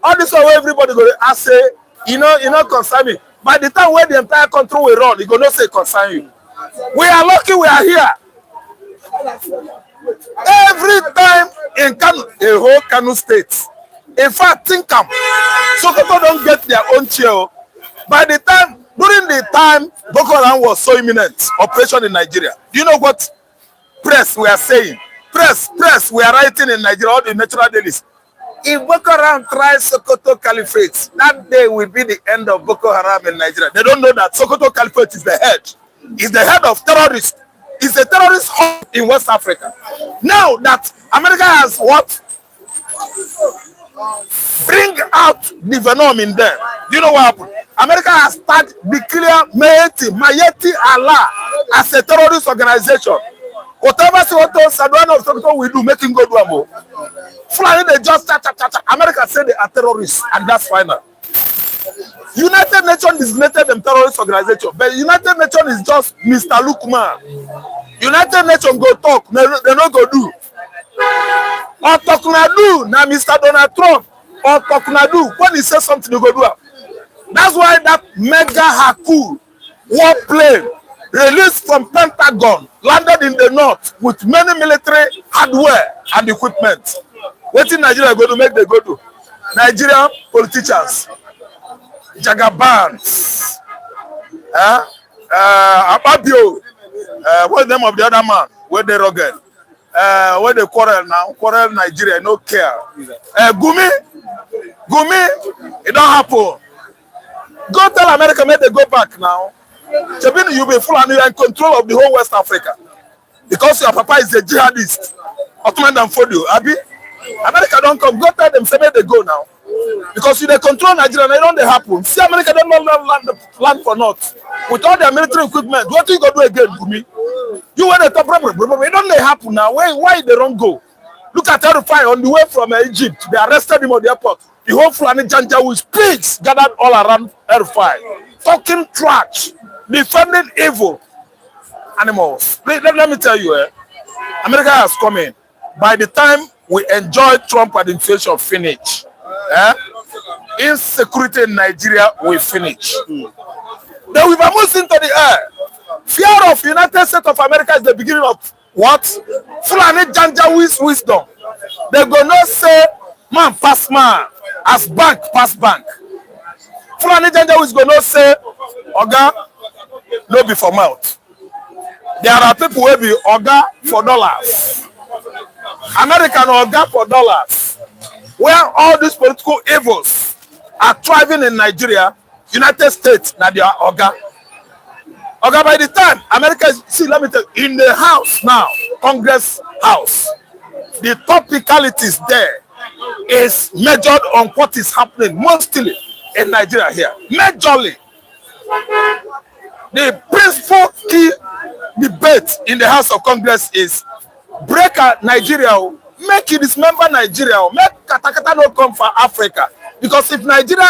all this way everybody go to say, you know, concern me. By the time where the entire country will run, you go not say concern you. We are lucky we are here. Every time in Kano, a whole Kano state. In fact, think Sokoto don't get their own chair. By the time, during the time Boko Haram was so imminent, operation in Nigeria, do you know what press we are saying? Press, we are writing in Nigeria, all the natural dailies. If Boko Haram tries Sokoto Caliphate, that day will be the end of Boko Haram in Nigeria. They don't know that Sokoto Caliphate is the head. Is the head of terrorists. Is a terrorist hub in West Africa. Now that America has what? Bring out the venom in them. Do you know what happened? America has started declare Mayeti Allah as a terrorist organization. Whatever Sadwana of Sokoto will do, make him go do a move. Flying they just America said they are terrorists, and that's final. United Nations designated them terrorist organization, but United Nations is just Mr. Lukman. United Nations go talk, they not go do. Or talk na do, na Mr. Donald Trump. Or talk na do, when he says something, they go do. That's why that mega Haku warplane released from Pentagon landed in the north with many military hardware and equipment. What in Nigeria go to make they go do? Nigerian politicians, Jagabans, Ababio, what's the name of the other man? Where they rugged? Where they quarrel now? Quarrel Nigeria, no care. Gumi, it don't happen. Go tell America, make they go back now. Chabini, you be full and you are in control of the whole West Africa. Because your papa is a jihadist. Ottoman and Fodio, Abi. America don't come. Go tell them, say, make they go now. Because if they control Nigeria, they don't happen. See, America don't land for naught. With all their military equipment, what you gonna do again, Gumi? You want to talk problem? It don't happen now. Why they don't go? Look at Erufai on the way from Egypt. They arrested him on the airport. The whole Fulani Janjaweed pigs gathered all around Erufai, talking trash, defending evil animals. Let me tell you, America has come in. By the time we enjoy Trump administration finish, insecurity in Nigeria will finish. Then we've moved into the air. Fear of United States of America is the beginning of what? Fulani Janjaweed's wisdom. They go not say man pass man as bank pass bank. Fulani Janjaweed is go not say Oga no be for mouth. There are people who be Oga for dollars. American Oga for dollars. Where all these political evils are thriving in Nigeria, United States, now they are Oga. Oga, by the time America is, see, let me tell you, in the house now, Congress House, the topicalities there is measured on what is happening mostly in Nigeria here. Majorly. The principal key debate in the House of Congress is break Nigeria, make it dismember Nigeria, make katakata no come for Africa. Because if Nigeria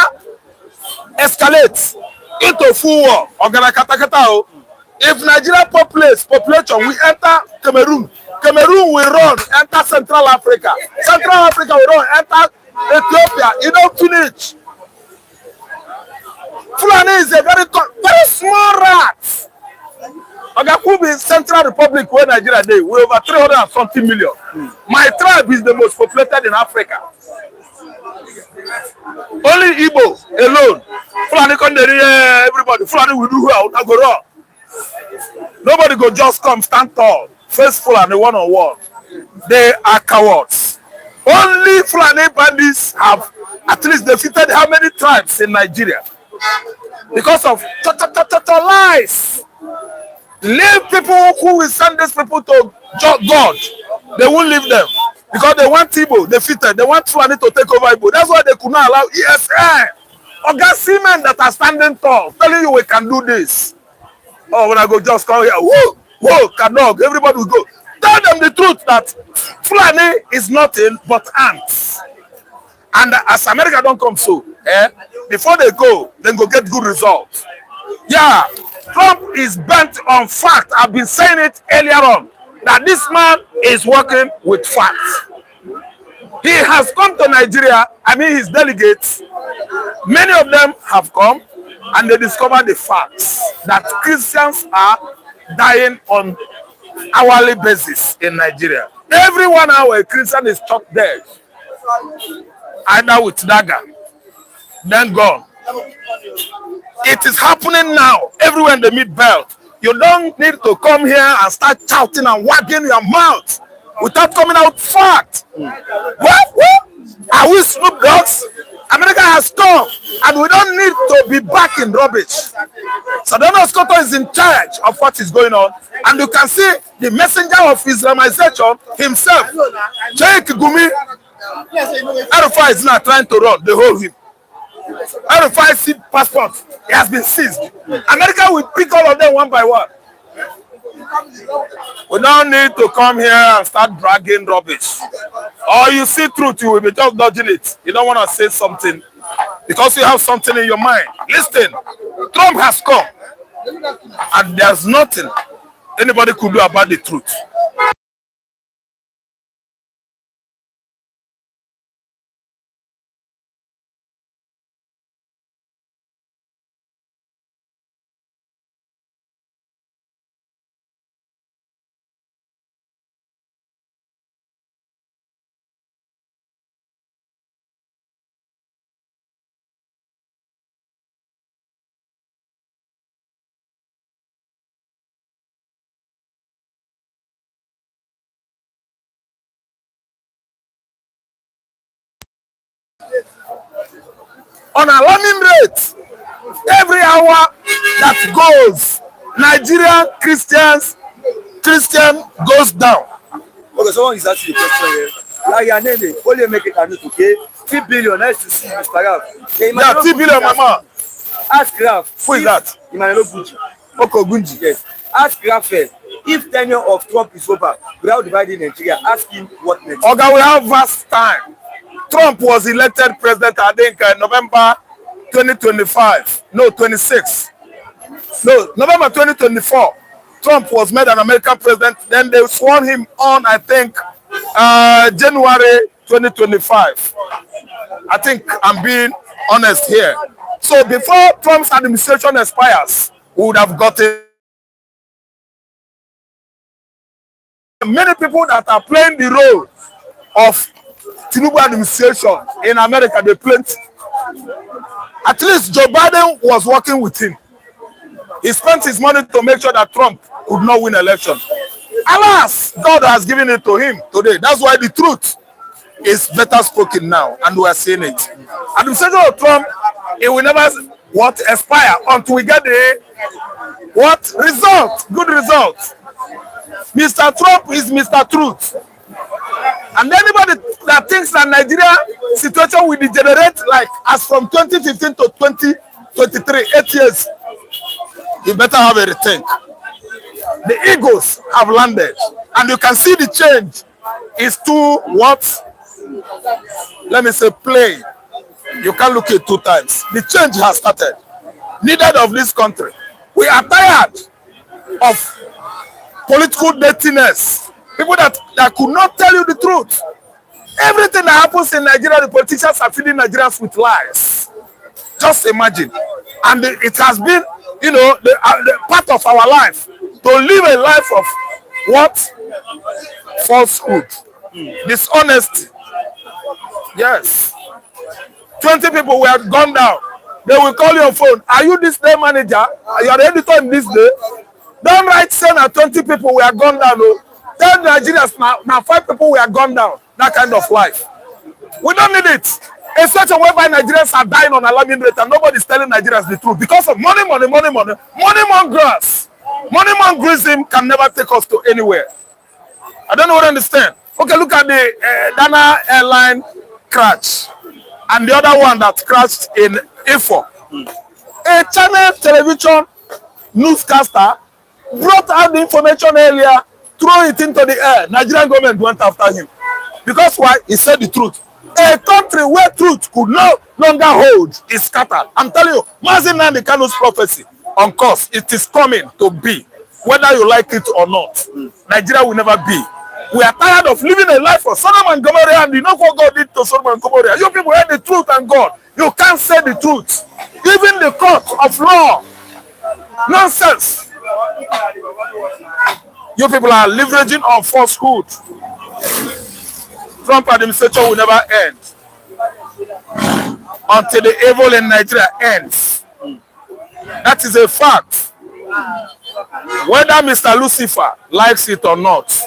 escalates into full war, if Nigeria population will enter Cameroon, Cameroon will run, enter Central Africa, Central Africa will run, enter Ethiopia, you don't finish. Fulani is a very small rat. Agakubi is Central Republic where Nigeria dey, we over 300 million. My tribe is the most populated in Africa. Only Igbo alone. Fulani come there, everybody. Fulani will do well. Go wrong. Nobody go just come stand tall, face Fulani one-on-one. They are cowards. Only Fulani bandits have at least defeated how many tribes in Nigeria? Because of lies. Leave people who will send these people to God. They won't leave them. Because they want Igbo defeated. They want Fulani to take over Igbo. That's why they could not allow ESN. Organ men that are standing tall, telling you we can do this. Oh, when I go just come here, whoa, whoa, Kadog, everybody will go. Tell them the truth that Fulani is nothing but ants. And as America don't come so, before they go get good results. Yeah, Trump is bent on fact. I've been saying it earlier on, that this man is working with facts. He has come to Nigeria, his delegates, many of them have come, and they discovered the facts that Christians are dying on hourly basis in Nigeria. Every 1 hour, a Christian is shot dead, either with dagger, then gone. It is happening now everywhere in the mid-belt. You don't need to come here and start shouting and wagging your mouth without coming out fact. What? Are we Snoop Dogs? America has come, and we don't need to be back in rubbish. So Donald Scott is in charge of what is going on, and you can see the messenger of Islamization himself, Sheikh Gumi. Erufai is now trying to run. They hold him. Erufai's passport, it has been seized. America will pick all of them one by one. We don't need to come here and start dragging rubbish. Or you see truth, you will be just dodging it. You don't want to say something because you have something in your mind. Listen, Trump has come, and there's nothing anybody could do about the truth. On alarming rate, every hour that goes, Nigerian Christian goes down. Okay, someone is asking the question here. Like your name, only make it a okay. 3 billion. Nice to see you, Mr. Ralph. Yeah, 3 billion, mama. Ask Ralph. Who is that? Emmanuel Gunji. Okay, Gunji. Yes. Ask Ralph if tenure of Trump is over without dividing Nigeria. Ask him what next. Okay, we have vast time. Trump was elected president, I think, November 2025. No, 26. No, November 2024. Trump was made an American president. Then they sworn him on, I think, January 2025. I think I'm being honest here. So before Trump's administration expires, we would have gotten many people that are playing the role of Tinubu administration in America. They plenty. At least Joe Biden was working with him. He spent his money to make sure that Trump could not win election. Alas, God has given it to him today. That's why the truth is better spoken now, and we are seeing it. Administration of Trump, it will never expire until we get the result, good result. Mr. Trump is Mr. Truth. And anybody that thinks that Nigeria situation will degenerate like as from 2015 to 2023, 8 years, you better have a rethink. The egos have landed, and you can see the change is to what? Let me say play. You can't look it 2 times. The change has started. Needed of this country. We are tired of political dirtiness. People that could not tell you the truth. Everything that happens in Nigeria, the politicians are feeding Nigerians with lies. Just imagine. And it has been, you know, the part of our life to live a life of what? Falsehood. Dishonesty. Yes. 20 people were gone down. They will call your phone. Are you this day manager? You are the editor in this day? Don't write saying that 20 people were gone down. No. Tell Nigerians now 5 people were gone down. That kind of life. We don't need it. A such a whereby Nigerians are dying on alarming rate and nobody is telling Nigerians the truth because of money. Money mongers. Money mongerism can never take us to anywhere. I don't know what I understand. Okay, look at the Dana airline crash and the other one that crashed in Ifo. A channel television newscaster brought out the information earlier, threw it into the air. Nigerian government went after him. Because why? He said the truth. A country where truth could no longer hold is scattered. I'm telling you, Mazi Nnamdi Kanu's prophecy, on course, it is coming to be. Whether you like it or not, Nigeria will never be. We are tired of living a life for Sodom and Gomorrah, and you know what God did to Sodom and Gomorrah. You people heard the truth and God. You can't say the truth. Even the court of law. Nonsense. You people are leveraging on falsehood. Trump administration will never end until the evil in Nigeria ends. That is a fact. Whether Mr. Lucifer likes it or not,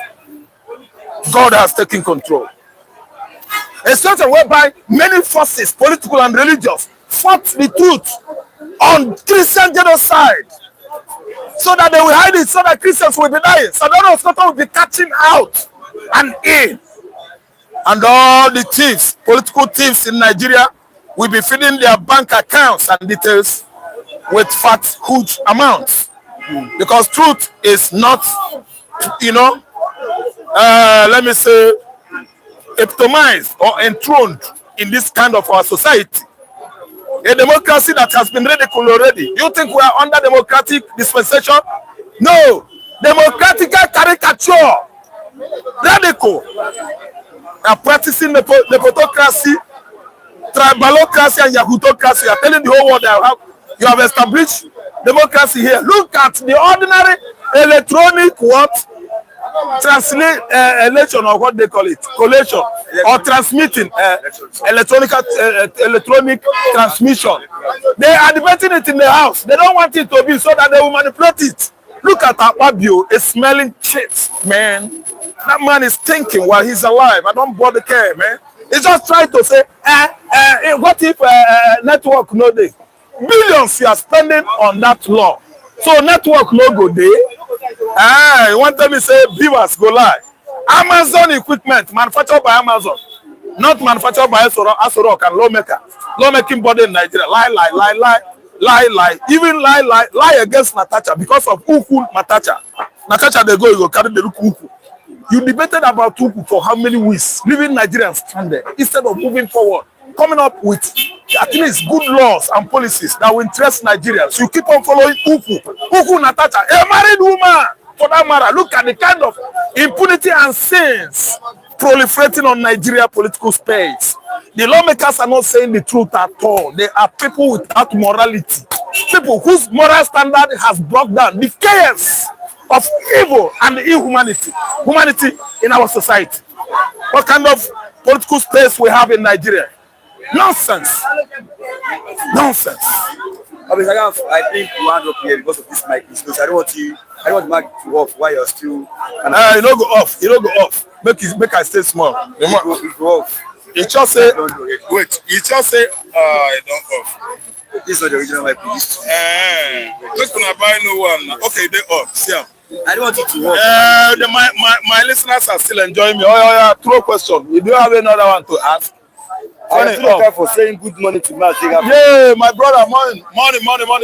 God has taken control. A situation whereby many forces, political and religious, fought the truth on Christian genocide so that they will hide it, so that Christians will be dying, so that Scotland will be catching out and in. And all the thieves, political thieves in Nigeria, will be feeding their bank accounts and details with fat, huge amounts. Because truth is not, you know, let me say, epitomized or enthroned in this kind of our society. A democracy that has been ridiculed already. You think we are under democratic dispensation? No. Democratic caricature. Radical. Are practicing nepotocracy, tribalocracy, and yahutocracy. You are telling the whole world that you have established democracy here. Look at the ordinary electronic what? Translate election, or what they call it, collation or transmitting electronic transmission. They are debating it in the house. They don't want it to be so that they will manipulate it. Look at Akpabio, a smelling shit, man. That man is thinking while he's alive. I don't bother care, man. He's just trying to say, what if network no day? Billions you are spending on that law. So network no go day. You want me to say viewers go live. Amazon equipment manufactured by Amazon. not manufactured by Asorok and lawmaking body in Nigeria. Lie. Even lie against Natasha because of Uku Natasha. Natasha, they go carry the Uku. You debated about Uku for how many weeks, leaving Nigerians stranded instead of moving forward, coming up with at least good laws and policies that will interest Nigerians. You keep on following Uku Natasha, a married woman for that matter. Look at the kind of impunity and sins proliferating on Nigeria political space. The lawmakers are not saying the truth at all. They are people without morality, people whose moral standard has brought down the chaos of evil and humanity in our society. What kind of political space we have in Nigeria? Nonsense. Nonsense. I think you hand up here because of this mic because I don't want the mic to off while you're still. You don't go off. You don't go off. Make I stay small. You go off. It just say wait. It just say I don't off. This is not the original mic. Just gonna buy no one. Okay, they off. See ya. I don't want it to work. My listeners are still enjoying me. Oh yeah. Throw question. You do have another one to ask? I am for saying good morning to me. Yeah, my brother, morning,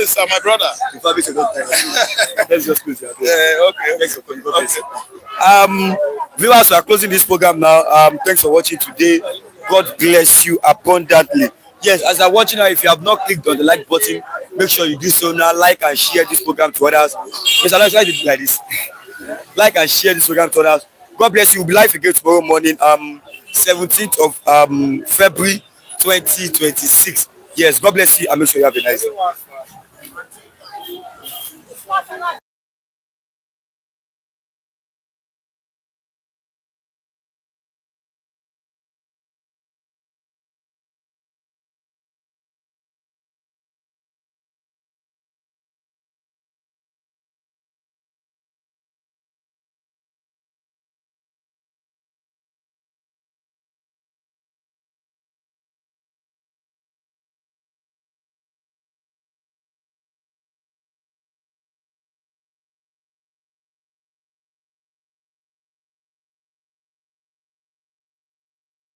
sir, my brother. Let's just close it. Okay. Viewers, we are closing this program now. Thanks for watching today. God bless you abundantly. Yes, as I'm watching now, if you have not clicked on the like button, make sure you do so now. Like and share this program to others. Yes, I'll try to do like this. Like and share this program to others. God bless you. We'll be live again tomorrow morning. 17th of February 2026. Yes, God bless you and make sure you have a nice day.